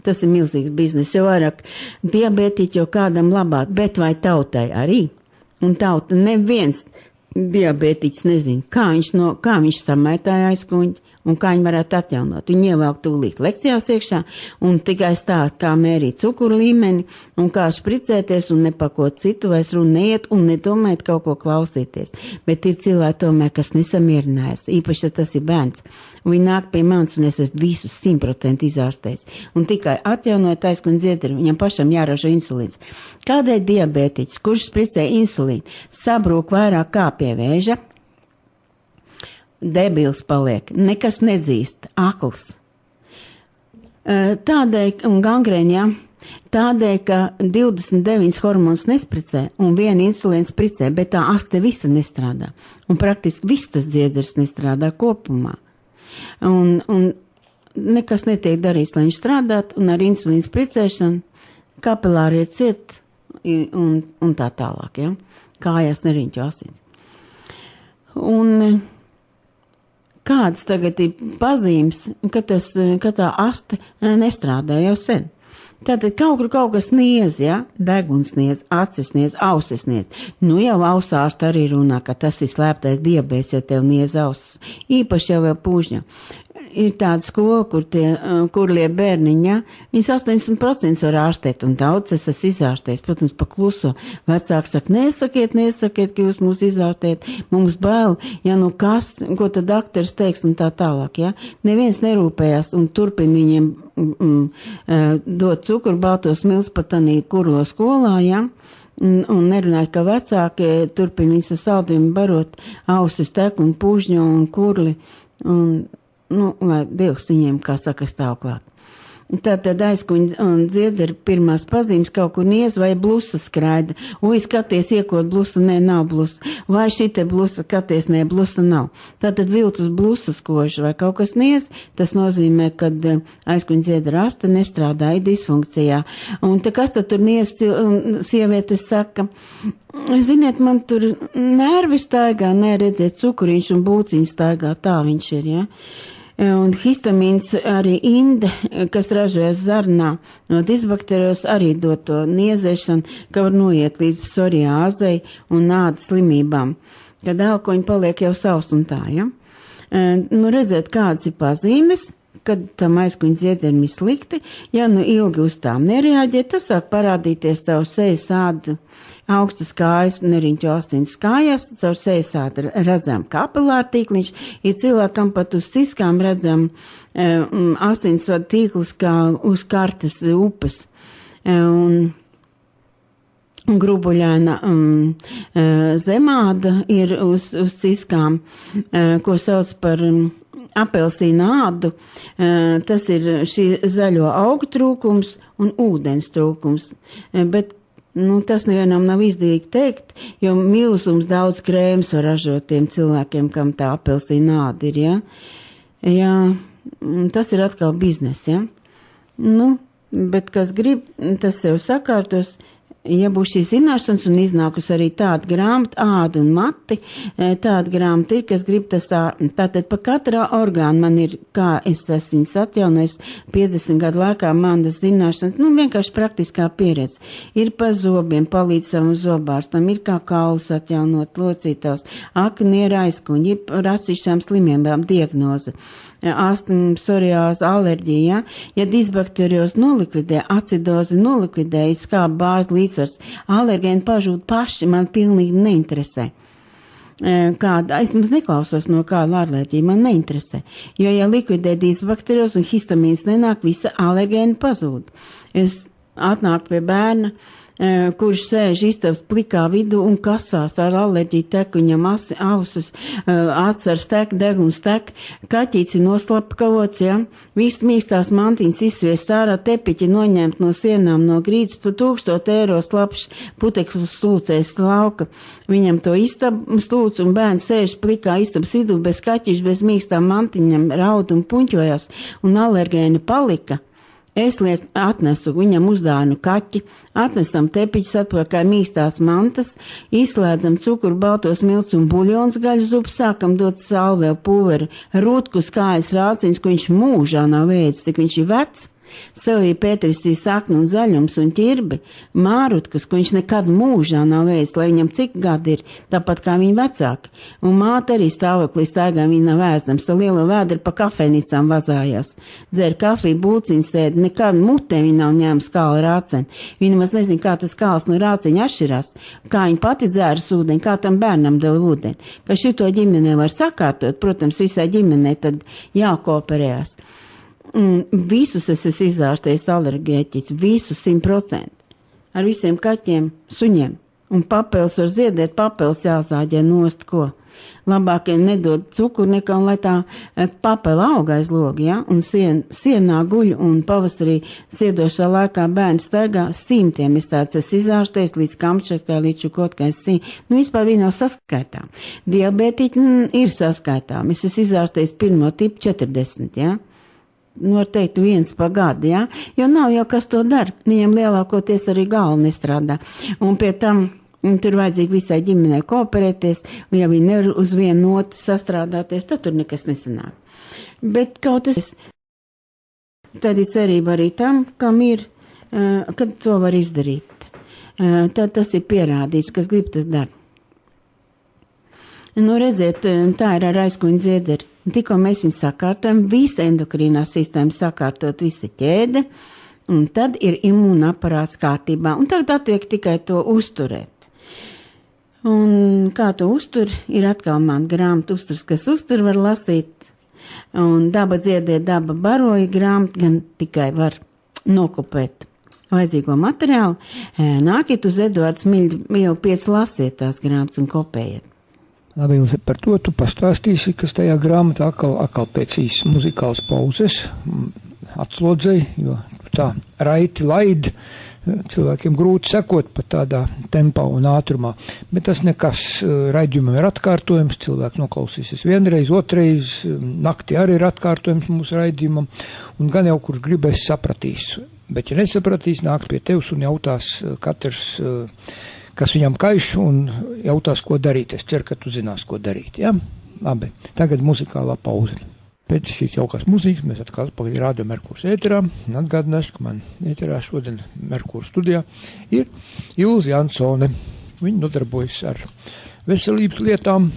Tas ir milzīgs biznes, jo vairāk diabētiķi, jo kādam labāk, bet vai tautai arī? Un tauta neviens diabētiķis nezina, kā viņš samētāja aizkuņģi un kā viņi varētu atjaunot. Viņi ievelk tūlīt lekcijās iekšā un tikai stāst, kā mērīt cukuru līmeni un kā špricēties un nepakot citu, vairs runa neiet un nedomājot kaut ko klausīties. Bet ir cilvēki tomēr, kas nesamierinājās, īpaši, ja tas ir bērns. Un viņi nāk pie manis un es esmu visus 100% izārstējis. Un tikai atjaunojot aizkuņģa dziederi, viņam pašam jāražo insulīns. Kādēļ diabētiķis, kurš spricē insulīnu, sabrūk vairāk kā pie vēža? Debils paliek, nekas nedzīst, akls. Tādēļ, un gangrēņa, ja, tādēļ, ka 29 hormonus nespricē un viena insulīna spricē, bet tā aste visa nestrādā. Un praktiski viss tas dzieders nestrādā kopumā. Un nekas netiek darīts, lai viņš strādātu, un ar insulīnu spricēšanu kapilārie ciet un tā tālāk, ja, kājās neriņķo asins. Un kādas tagad ir pazīmes, ka tā aste nestrādā jau sen? Tātad kaut kas sniedz, ja? Deguns sniedz, acis sniedz, ausis sniedz. Nu jau ausārsti arī runā, ka tas ir slēptais diabēts, ja tev niedz ausis. Īpaši jau vēl pūžņa. Ir tāda skola, kurlie bērniņi, ja? Viņas 80% var ārstēt, un daudz es esmu izārstējis, protams, pa kluso. Vecāki saka, nesakiet, ka jūs mūs izārstējat, mums bail, ja nu kas, ko tad dakteris teiks un tā tālāk, ja? Neviens nerūpējās un turpin viņiem dot cukuru, baltos mils patanī kurlo skolā, ja? Un nerunāt, ka vecāki turpin viņas ar saldījumu barot ausis tek un pūžņu un kurli, un lai Dievs viņiem, kā saka, stāv klāt. Tātad aizkuņa un dziederi pirmās pazīmes kaut kur niez vai blusa skraida. Ui, skaties, iekot blusa, nē, nav blusa. Vai šite blusa, skaties, nē, blusa nav. Tātad viltus blusas kožu vai kaut kas niez, tas nozīmē, kad aizkuņa dziedera aste nestrādāja disfunkcijā. Un te kas tad tur niez, sievietes saka, ziniet, man tur nervi staigā, redziet, cukuriņš un būciņš staigā, tā viņš ir, ja. Un histamīns arī inde, kas ražojas zarnā no disbakterijos, arī dod to niezēšanu, ka var noiet līdz psoriāzei un ādas slimībām, kad elkoņi paliek jau saus un tā, ja? Redziet, kādas ir pazīmes, kad tam aizkuņa dziederim ir slikti, ja nu ilgi uz tām nereaģē, tas sāk parādīties caur sejas ādu, augstas kājas, neriņķo asins kājās, caur sejas ādu redzam kapilāru tīkliņš, ir cilvēkam pat uz ciskām redzam asinsvadu tīkls kā uz kartes upes, un grubuļaina zemāda ir uz ciskām, ko sauc par apelsīna ādu, tas ir šī zaļo augu trūkums un ūdens trūkums, bet tas nevienam nav izdevīgi teikt, jo milzums daudz krēms var ražot tiem cilvēkiem, kam tā apelsīna āda ir, ja? Jā, tas ir atkal biznes, ja? Bet kas grib, tas sev sakārtos, ja būs šīs zināšanas un iznākus arī tāda grāmata, āda un mati, tāda grāmata ir, kas grib tātad pa katrā orgānu man ir, kā es esmu viņas atjaunojis 50 gadu laikā, manas zināšanas, vienkārši praktiskā pieredze. Ir pa zobiem, palīdz savam zobārstam, ir kā kaulus atjaunot, locītājs, aknieru aizkuņi, ir par atsevišķām slimībām diagnoze. Astma, psoriāze, alerģija, ja disbakterios nolikvidē, acidozi nolikvidē, skāba bāzi līdzsvars, alergēni pažūt paši, man pilnīgi neinteresē. Kāda, es mums neklausos no kāda alerģija, man neinteresē, jo, ja likvidē disbakterios un histamīns nenāk, visa alergēni pazūd. Es atnāku pie bērna, kurš sēž istabas plikā vidū un kasās ar alerģiju tek, viņam ausis, atsars tek, deguns tek, kaķīts ir noslapkavots, ja, viss mīkstās mantiņas izsviest ārā, tepiķi noņemt no sienām, no grīdas, pa 1000 eiro slapš putekļu slūcēs lauka. Viņam to istabu slūc un bērns sēž plikā istabas vidū bez kaķišu, bez mīkstām mantiņam, raud un puņķojās, un alergēni palika. Es atnesu viņam uzdāvinu kaķi, atnesam tepiķis atpakaļ mīkstās mantas, izslēdzam cukuru, baltos miltus un buļons gaļas zupu, sākam dot salvēl pulveri, rutkus, kājas rāciņus, ko viņš mūžā nav ēdis, cik viņš ir vecs. Selī pēterisī sakni un zaļums un ķirbi, mārutkas, ko viņš nekad mūžā nav ēdis, lai viņam cik gadi ir, tāpat kā viņa vecāki. Un māte arī stāvoklī staigā, viņa nav ēstams, ar lielo vēdru pa kafejnīcām vazājās. Dzer kafiju, būciņas ēd, nekad mutē viņa nav ņēmis kāla rāceni. Viņa maz nezin, kā tas kāls no rāciņa atšķirās, kā viņa pati dzēras ūdeni, kā tam bērnam deva ūdeni. Ka šito ģimenē var sakārtot, protams, visai ģimenē tad jākooperējās. Visus es esmu izārstējis alergēķis, visus 100%. Ar visiem kaķiem, suņiem. Un papels var ziedēt, papels jāzāģē nost, ko. Labāk nedod cukuru nekā, un lai tā papela auga aiz logi, ja? Un sienā guļ, un pavasarī siedošā laikā bērni staigā simtiem. Es tāds esmu izārstējis līdz kamčaskai, līdz čukotkai vispār viņi nav saskaitām. Diabētiķi ir saskaitām. Es esmu izārstējis pirmo tipu 40, ja? Var teikt, viens pa gadu, ja? Jo nav jau kas to dara. Viņam lielākoties arī galva nestrādā. Un pie tam tur vajadzīgi visai ģimenei kooperēties, un ja viņi nevar uz vienu noti sastrādāties, tad tur nekas nesanāk. Bet kaut es, tad ir cerība arī tam, kam ir, kad to var izdarīt. Tad tas ir pierādīts, kas grib tas dara. Redziet, tā ir ar aizkuņu dziederi. Tikko mēs viņu sakārtojam, visa endokrīnā sistēma sakārtot, visa ķēde, un tad ir imūna aparāts kārtībā, un tagad attiek tikai to uzturēt. Un kā to uztur, ir atkal man grāmata uzturs, kas uztur var lasīt, un daba dziedē, daba baroja grāmata, gan tikai var nokopēt vajadzīgo materiālu. Nākiet uz Eduards Mīļu 5 lasiet tās grāmatas un kopējiet. Labi, par to tu pastāstīsi, kas tajā grāmatā atkal pēc īsas muzikālas pauzes atslodzēja, jo tā raiti laid, cilvēkiem grūti sekot pat tādā tempā un ātrumā. Bet tas nekas, raidījumam ir atkārtojums, cilvēki noklausīsies vienreiz, otrais, naktī arī ir atkārtojums mūsu raidījumam, un gan jau, kurš gribēs, sapratīs. Bet ja nesapratīs, nāk pie tevs un jautās katrs, kas viņam kaiš, un jautās, ko darīt. Es ceru, ka tu zinās, ko darīt. Ja? Labi, tagad muzikālā pauze. Pēc šīs jaukās mūzikas mēs atkal atpakaļ Radio Merkurs ēterā. Atgādināšu, ka man ēterā šodien Merkurs studijā ir Ilze Jansone. Viņa nodarbojas ar veselības lietām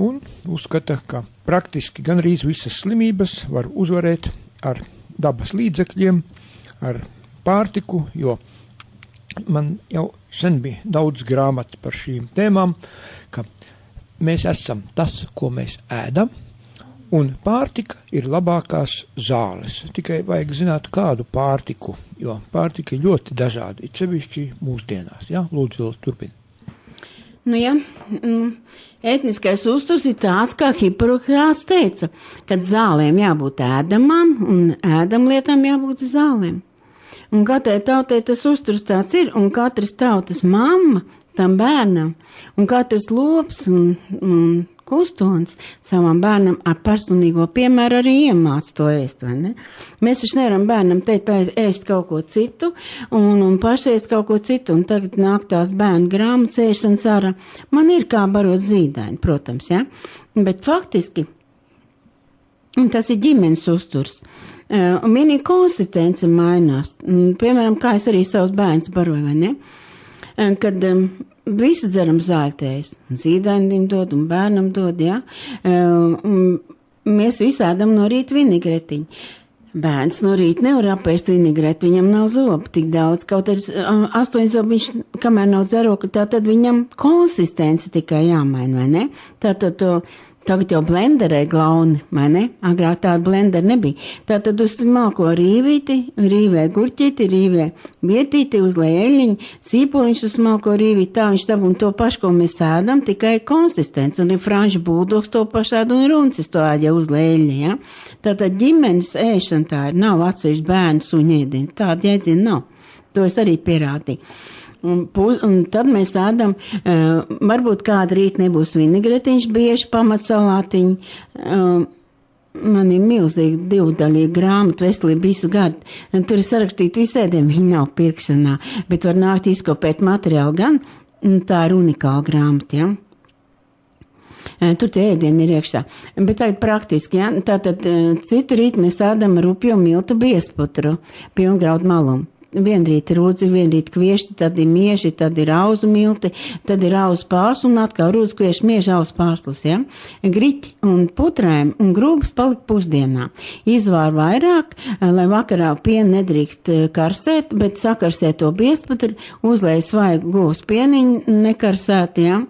un uzskata, ka praktiski gandrīz visas slimības var uzvarēt ar dabas līdzekļiem, ar pārtiku, jo man jau sen bija daudz grāmatas par šīm tēmām, ka mēs esam tas, ko mēs ēdam, un pārtika ir labākās zāles. Tikai vajag zināt, kādu pārtiku, jo pārtika ir ļoti dažāda, it sevišķi mūsdienās. Ja? Lūdzu, turpini. Etniskais uzturs ir tāds, kā Hipokrats teica, kad zālēm jābūt ēdamām un ēdamlietām jābūt zālēm. Un katrai tautai tas uzturs tāds ir, un katras tautas mamma tam bērnam, un katrs lops un kustons savam bērnam ar personīgo piemēru arī iemāc to ēst, vai ne? Mēs taču nevaram bērnam teikt, ēst kaut ko citu un paši ēst kaut ko citu, un tagad nāk tās bērnu grāmatas ēšanas ārā. Man ir kā barot zīdaini, protams, ja? Bet faktiski, un tas ir ģimenes uzturs. Un vienīgi konsistence mainās. Piemēram, kā es arī savus bērnus baroju, vai ne? Kad visu dzeram zāļtējas, zīdainim dod un bērnam dod, ja? Mēs visādam no rīta vinigretiņu. Bērns no rīta nevar apēst vinigretu, viņam nav zobu tik daudz, kaut arī 8 zobiņš, kamēr nav dzerokļu, tātad viņam konsistence tikai jāmaina, vai ne? Tātad tagad jau blenderē glauni, vai ne? Agrāk tāda blendera nebija. Tātad uz malko rīvīti, rīvē gurķīti, rīvē vietīti, uzlēj eļļiņu, sīpoliņš uz malko rīvīti, tā viņš dabūn to pašu, ko mēs ēdam, tikai konsistents. Un ir franču buldogs to pašādu un runcis to ēd, ja uzlēj eļļi, ja? Tātad ģimenes ēšana tā ir, nav atsevišķi bērnu suņu ēdienu, tāda jēdziena nav. To es arī pierādīju. Un tad mēs ēdam, varbūt kādu rīt nebūs vinigretiņš, bieži pamatsalātiņi. Man ir milzīgi 2-daļīga grāmata veselība visu gadu. Tur ir sarakstīti visi ēdieni, viņi nav pirkšanā, bet var nākt izkopēt materiālu gan, tā ir unikāla grāmata, ja? Tur tie ēdieni ir iekšā. Bet tagad praktiski, ja? Tātad citu rīt mēs ēdam rupju miltu biezputru, pilngraudu malumu. Vienrīt rūdzi, vienrīt kvieši, tad ir mieži, tad ir auzu milti, tad ir auzu pārsli un atkal rūdzi, kvieši, mieži, auzu pārslis, ja? Griķi un putrēm un grūbas palika pusdienā. Izvār vairāk, lai vakarā pienu nedrīkst karsēt, bet sakarsē to biezputru, uzlēj svaigu govs pieniņu nekarsēt, ja?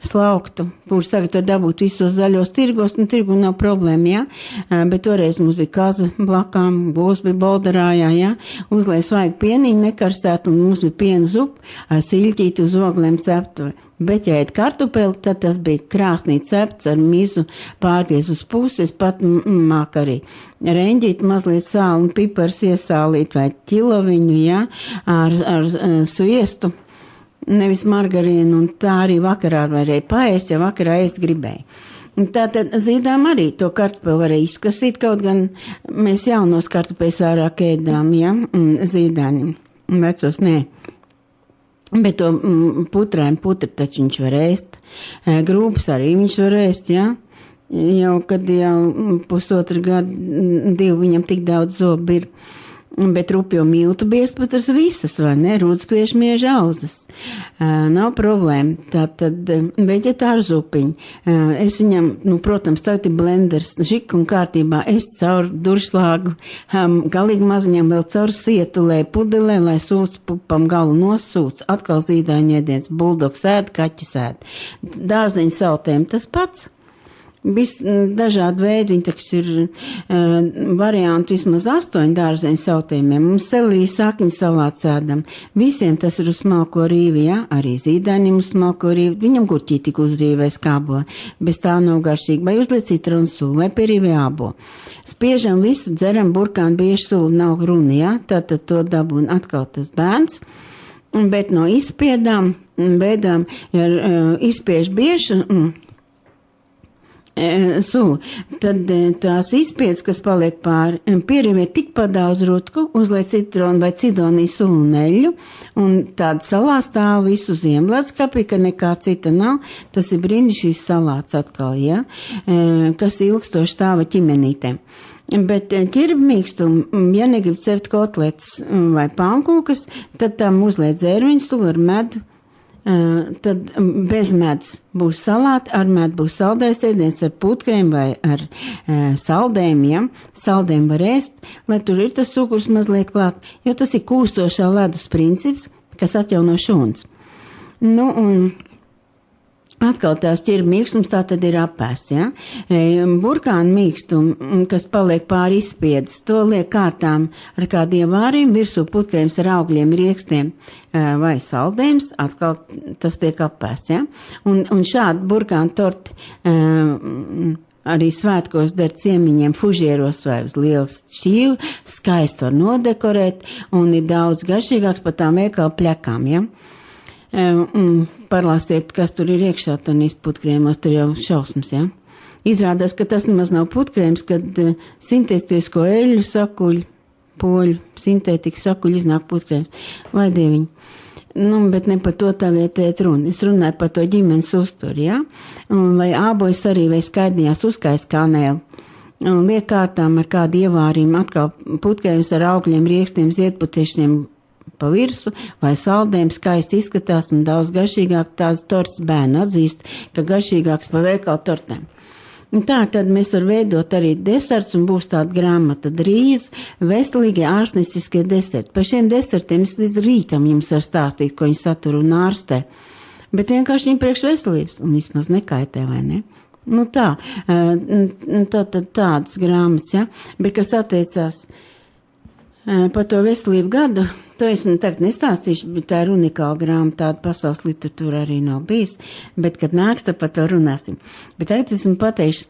Slauktu, kurš tagad var dabūt visos zaļos tirgos, tirgu nav problēma, ja? Bet toreiz mums bija kaza blakām, govs bija bolderājā, ja? Uzlēj svaigu pieniņu nekarsēt, un mums bija piena zupa ar siļķīti uz oglēm ceptu. Bet, ja ēd kartupeli, tad tas bija krāsnī cepts ar mizu pārties uz puses, pat māk arī reņģīt, mazliet sāli un pipars iesālīt vai ķiloviņu, ja? Ar sviestu. Nevis margarīnu, un tā arī vakarā varēja paēst, ja vakarā ēst gribēja. Tātad zīdām arī to kartupeli varēja izkasīt, kaut gan mēs jaunos kartupeļus vairāk ēdām, ja, zīdāņiem, vecos nē. Bet to putrēm putri taču viņš var ēst, grūpas arī viņš var ēst, ja, jau kad jau 1,5 gadu, 2 viņam tik daudz zobu ir. Bet rupjo miltu biezputras visas, vai ne? Rūdzkvieši mieža auzas. Nav problēma. Tātad veģetāru zupiņu. Es viņam, protams, tagad ir blenders, žik un kārtībā, es caur duršlāgu, galīgi maziņam vēl caur sietulē, pudelē, lai sūc pupam galu nosūc. Atkal zīdaiņu ēdiens, buldogs ēd, kaķis ēd. Dārzeņu saltēm tas pats. Dažādi veidi, viņi taču ir varianti vismaz 8 dārzeņu sautējumiem. Mums selērija sakņu salāts ēdam. Visiem tas ir uz smalko rīvi, ja? Arī zīdainim uz smalko rīvi. Viņam gurķī tik uz rīvē skābo. Bez tā nav garšīgi. Vai uzliec citronu sulu, vai pie rīvē ābo. Spiežam visu, dzeram burkānu, bieži sulu nav runa, ja? Tātad to dabūn atkal tas bērns. Bet no izspiedām, bēdām, ja izspiež bieži, sulu, tad tās izspiedz, kas paliek pāri, pierīvē tikpat daudz rutku, uzliek citronu vai cidoniju sulu un eļļu, un tāda salāts stāv visu ziemu ledskapī, ka nekā cita nav. Tas ir brīnišķīgs salāts atkal, ja, kas ilgstoši stāva ķimenītēm. Bet ķirbmīkstumu, ja negrib cept kotlets vai pankūkas, tad tam uzliek dzērviņu sulu ar medu. Tad bez medus būs salāti, ar medu būs saldējs ēdiens ar putkrēm vai ar saldēm, ja? Saldēm var ēst, lai tur ir tas cukurs mazliet klāt, jo tas ir kūstošā ledus princips, kas atjauno šūnas. Un atkal tās ķirba mīkstums tā tad ir apēsts, ja? Burkānu mīkstumu, kas paliek pāri izspiedis, to liek kārtām ar kādiem vāriem, virsū putkrēms ar augļiem, riekstiem vai saldējums, atkal tas tiek apēsts, ja? Un šādi burkānu torti arī svētkos der ciemiņiem fužieros vai uz lielu šķīvu, skaisti var nodekorēt un ir daudz garšīgāks par tām veikalu pļakām, ja? Un parlāstiet, kas tur ir iekšā, tanīs putkrēmos, tur jau šausmas, ja? Izrādās, ka tas nemaz nav putkrēms, kad sintētisko eļļu sakuļu, poļu, sintētika sakuļu iznāk putkrēms. Vai dieviņi? Bet ne par to tagad iet runa. Es runāju par to ģimenes uzturi, ja? Un vai ābojas arī vai skaidījās uzkais kanēlu. Un liek kārtām ar kādu ievārījumu atkal putkrēms ar augļiem, riekstiem, ziedputiešiem pa virsu vai saldēm skaisti izskatās un daudz garšīgāk tāds torts bērni atzīst, ka garšīgāks pa veikalu tortēm. Un tā, tad mēs varam veidot arī deserts un būs tāda grāmata drīz veselīgie ārstnieciskie deserti. Par šiem desertiem es līdz rītam jums varu stāstīt, ko viņi satur un ārstē. Bet vienkārši viņi priekš veselības un vismaz nekaitē, vai ne? Tādas grāmatas, ja? Bet kas attiecās par to veselību gadu, to es tagad nestāstīšu, bet tā ir unikāla grāmata, tāda pasaules literatūra arī nav bijis, bet, kad nāks, tad par to runāsim. Bet tagad esmu pateikšu,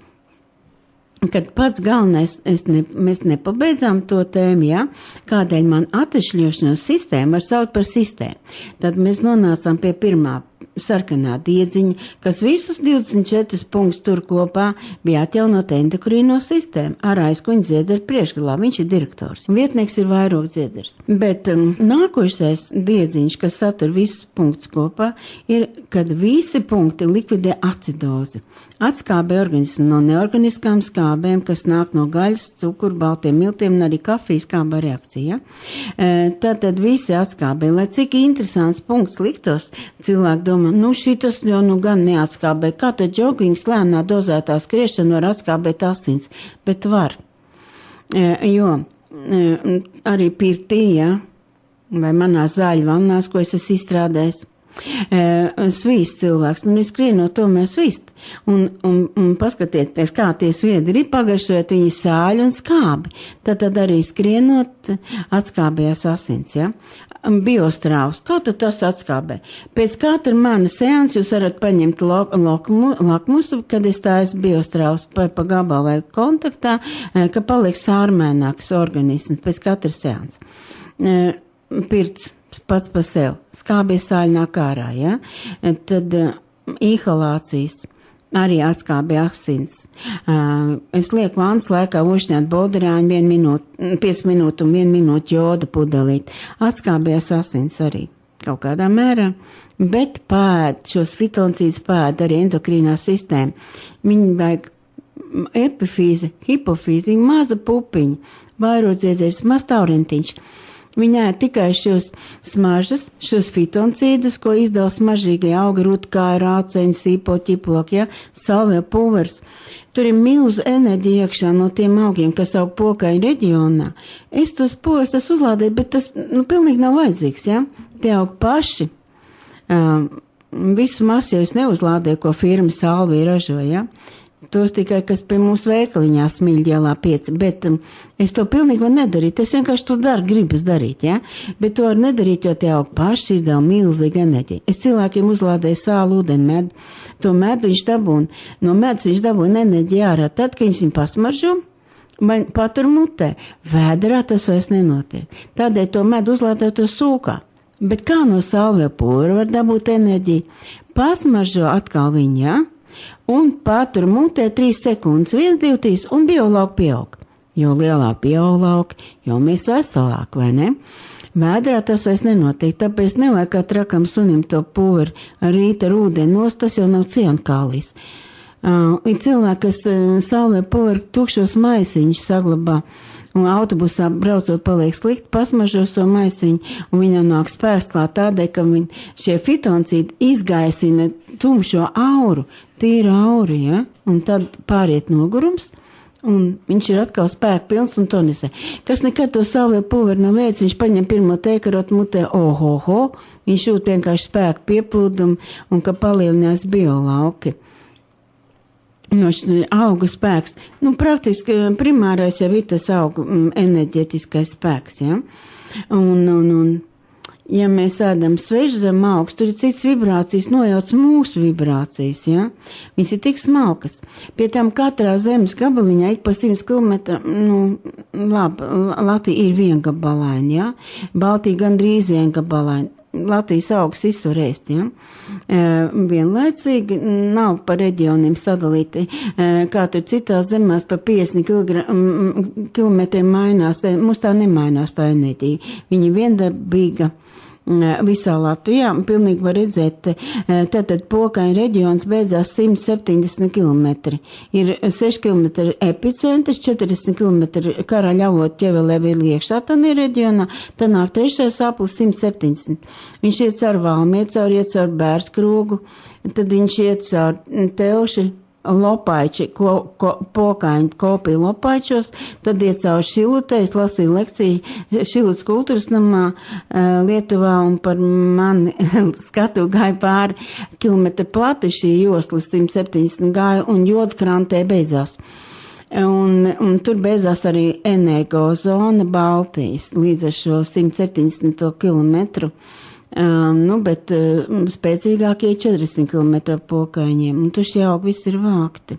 kad pats galvenais, mēs nepabeidzām to tēmu, ja? Kādēļ man atešļošanos sistēmu var saukt par sistēmu. Tad mēs nonācām pie pirmā sarkanā diedziņa, kas visus 24 punktus tur kopā bija atjaunot endokrīno sistēmu ar Aizkuņa Ziedera priekšgalā. Viņš ir direktors. Vietnieks ir Vairogs Zieders. Bet nākošais diedziņš, kas satur visus punktus kopā, ir, kad visi punkti likvidē acidozi. Atskābē organismu no neorganiskām skābēm, kas nāk no gaļas, cukuru, baltiem miltiem un arī kafijas skābā reakcija. Tātad visi atskābē, lai cik interesants punkts liktos, cilvēki domā, šitas jau gan neatskābē, kā tad jogings lēnā dozētā skriešana var atskābēt asins, bet var. Jo arī pirtī, ja, vai manās zāļu vannās, ko es esmu izstrādājis, svīst cilvēks, un es skrienot tomēr svīst. Un paskatieties, kā tie sviedri ir pagaršojot, viņi sāļi un skābi. Tad arī skrienot atskābējās asins, ja? Biostrāvs, kā tad tas atskābē? Pēc katra mana seansa jūs varat paņemt lakmusu, kad es tāju biostrāvs pa gabalu vai kontaktā, ka paliek sārmēnāks organisms pēc katra seansa. Pirts pats pa sev, skābie sāļi nāk ārā, ja? Tad inhalācijas arī atskābē asins. Es lieku vānas laikā ošņāt bolderāņu 5 minūtu un 1 minūtu joda pudelīt. Atskābējās asins arī kaut kādā mērā, bet šos fitoncīdus arī endokrīnā sistēma. Viņi vajag epifīze, hipofīze, maza pupiņa, vairodziedzējs, maz taurentiņš. Viņā ir tikai šos smaržas, šos fitoncīdus, ko izdala smaržīgie augi, rutkāja, rāceņi, sīpo, ķiploki, ja, salvē, pulvers. Tur ir milzu enerģija iekšā no tiem augiem, kas aug Pokaļu reģionā. Es tos pulvers uzlādēju, bet tas, pilnīgi nav vajadzīgs, ja. Tie aug paši. Visu masu jau es neuzlādēju, ko firma Salvija ražoja, ja. Tos tikai, kas pie mums veikaliņā Smiļģielā 5, bet es to pilnīgi var nedarīt. Es vienkārši to gribas darīt, ja? Bet to var nedarīt, jo tie aug paši izdala milzīgu enerģiju. Es cilvēkiem uzlādēju sālu, ūdeni, medu. To medu viņš dabūna. No medus viņš dabūna enerģiju ārā. Tad, kad viņš viņu pasmaržo, patur mutē. Vēderā tas vairs nenotiek. Tādēļ to medu uzlādēju to sūkā. Bet kā no salvia pūra var dabūt enerģiju? Pasmaržo atkal viņu, ja? Un patur mutē 3 sekundes, 1, 2, 3, un biolauki pieaug. Jo lielāk biolauki, jo mēs veselāk, vai ne? Vēdrā tas vairs nenotiek, tāpēc nevajag kā trakam sunim to pūri rīta ar ūdeni nost, tas jau nav ciankālīs. Ir cilvēki, kas salvē pūri tukšos maisiņus saglabā, un autobusā braucot paliek slikti, pasmažos to maisiņu, un viņam nāk spēks klāt tādēļ, ka šie fitoncīdi izgaisina tumšo auru, tīra auru, ja? Un tad pāriet nogurums, un viņš ir atkal spēku pilns un tonizē. Kas nekad to salvē pulveri nav veids, viņš paņem pirmo tēkarotu mutē, viņš jūt vienkārši spēku pieplūdumu, un ka palielinās biolauki. No auga spēks. Praktiski primārais jau ir tas auga enerģetiskais spēks, ja? Un ja mēs ēdam svežu zem augs, tur ir cits vibrācijas, nojauc mūsu vibrācijas, ja? Viņas ir tik smalkas. Pie tam katrā zemes gabaliņā, ik pa 100 kilometru, labi, Latvija ir viengabalaini, ja? Baltija gandrīz viengabalaini. Latvijas augus visur ēst, ja? Vienlaicīgi nav pa reģioniem sadalīti, kā tur citās zemēs pa 50 kilometriem mainās, mums tā nemainās tā enerģija. Viņi viendabīga visā Latvijā, pilnīgi var redzēt, tātad Pokaņu reģions beidzās 170 km. Ir 6 km epicentrs, 40 km Karaļavot ķevelē vēl iekšā tādā reģionā, tad nāk trešais aplis 170. Viņš iet caur Valmiet, iet caur Bērskrogu, tad viņš iet caur Telši, Lopaiči, Pokaņu kopiju Lopaičos, tad iet caur Šilutē, es lasīju lekciju Šilutas kultūras namā Lietuvā un par mani skatu gāja pāri kilometri plati šī josla 170 gāja un Jodkrantē beidzās. Un tur beidzās arī energozona Baltijas līdz ar šo 170 kilometru. Bet spēcīgākie 40 km Pokaņiem, un tur šie augi viss ir vākti.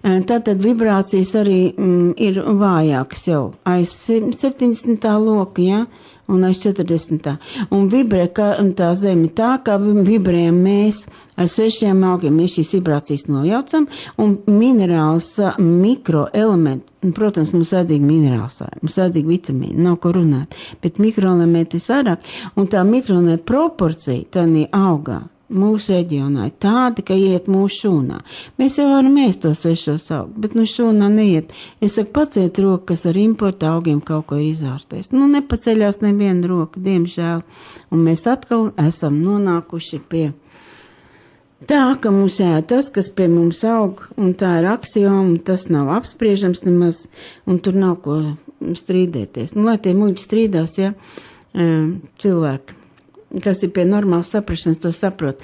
Tātad vibrācijas arī ir vājākas jau aiz 70. loka, ja, un aiz 40. Un vibrē tā zeme tā, kā vibrējam mēs ar svešiem augiem, mēs šīs vibrācijas nojaucam, un minerāls mikroelementi, protams, mums vajadzīgi minerāls, mums vajadzīgi vitamīni, nav ko runāt, bet mikroelementi visvairāk, un tā mikroelementa proporcija tādā augā mūsu reģionā ir tāda, ka iet mūsu šūnā. Mēs jau varam ēst tos svešos augus, bet šūnā neiet. Es saku, paciet roku, kas ar importa augiem kaut ko ir izārstējis. Nepaceļās neviena roka, diemžēl. Un mēs atkal esam nonākuši pie tā, ka mums jāiet tas, kas pie mums aug, un tā ir aksioma, tas nav apspriežams nemaz, un tur nav ko strīdēties. Lai tie muļķi strīdās, ja, cilvēki, kas ir pie normālas saprašanas, to saprot.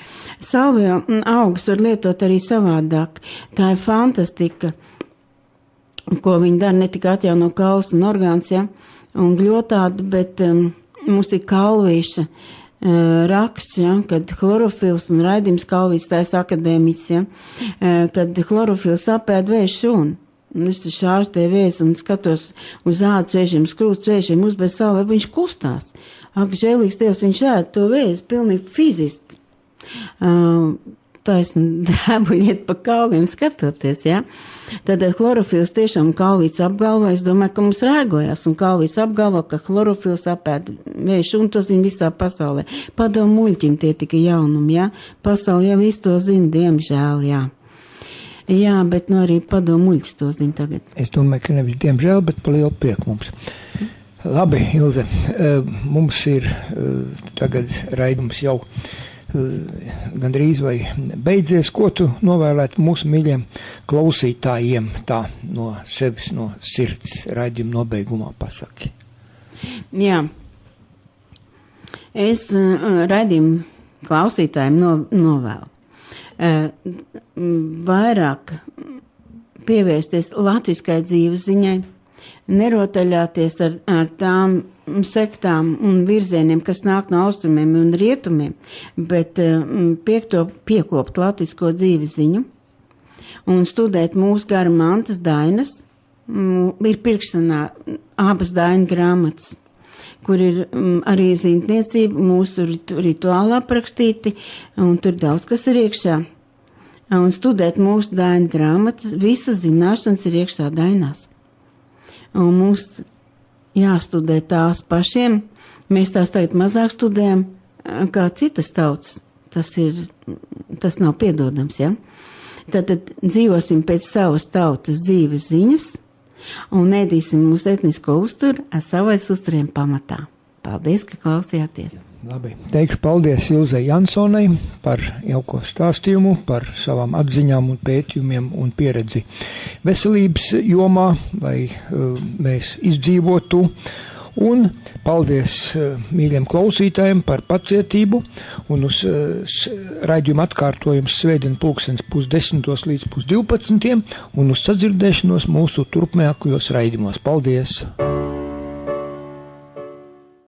Salvija augus var lietot arī savādāk. Tā ir fantastika, ko viņi dara, ne tikai atjauno kaus un orgāns, ja, un gļotādu, bet mums ir Kalvīša raksts, ja, kad chlorofils un raidījums Kalvīs tais akadēmiķis, ja, kad chlorofils apēd vēju šūnu. Es taču ārstēju vēzi un skatos uz ādas vēžiem, skrūsts vēžiem, uzbēr salvē, viņš kustās. Ak, žēlīgs Dievs, viņš ēd to vēzi pilnīgi fiziski. Taisni drēbuļiet pa kalviem skatoties, ja. Tad chlorofils tiešām Kalvīs apgalvo, es domāju, ka mums rēgojās, un Kalvīs apgalvo, ka chlorofils apēd vēju, un to zina visā pasaulē. Padomu muļķim tie tika jaunumi, ja. Pasauli jau visu to zina, diemžēl, jā. Jā, bet arī padomu muļķis to zina tagad. Es domāju, ka nevis diemžēl, bet pa lielu prieku mums. Labi, Ilze, mums ir tagad raidījums jau gandrīz vai beidzies. Ko tu novēlētu mūsu mīļiem klausītājiem tā no sevis, no sirds raidījuma nobeigumā pasaki? Jā, es raidījumu klausītājiem novēlu vairāk pievērsties latviskai dzīves ziņai, nerotaļāties ar tām sektām un virzieniem, kas nāk no austrumiem un rietumiem, bet piekopt latvisko dzīves ziņu un studēt mūsu gara mantas dainas. Ir pirkšanā abas dainu grāmatas, kur ir arī zīmniecība, mūsu rituāli aprakstīti, un tur daudz kas ir iekšā. Un studēt mūsu dainu grāmatas, visas zināšanas ir iekšā dainās. Un mums jāstudē tās pašiem, mēs tās tagad mazāk studējam kā citas tautas. Tas nav piedodams, ja? Tad dzīvosim pēc savas tautas dzīves ziņas, un ēdīsim mūsu etnisko uzturu ar savais uzturiem pamatā. Paldies, ka klausījāties. Labi, teikšu paldies Ilzei Jansonai par jauko stāstījumu, par savām atziņām un pētījumiem un pieredzi veselības jomā, lai mēs izdzīvotu. Un paldies mīļiem klausītājiem par pacietību, un uz raidījuma atkārtojums svētdien 10:30 līdz 11:00, un uz sadzirdēšanos mūsu turpmākajos raidījumos. Paldies!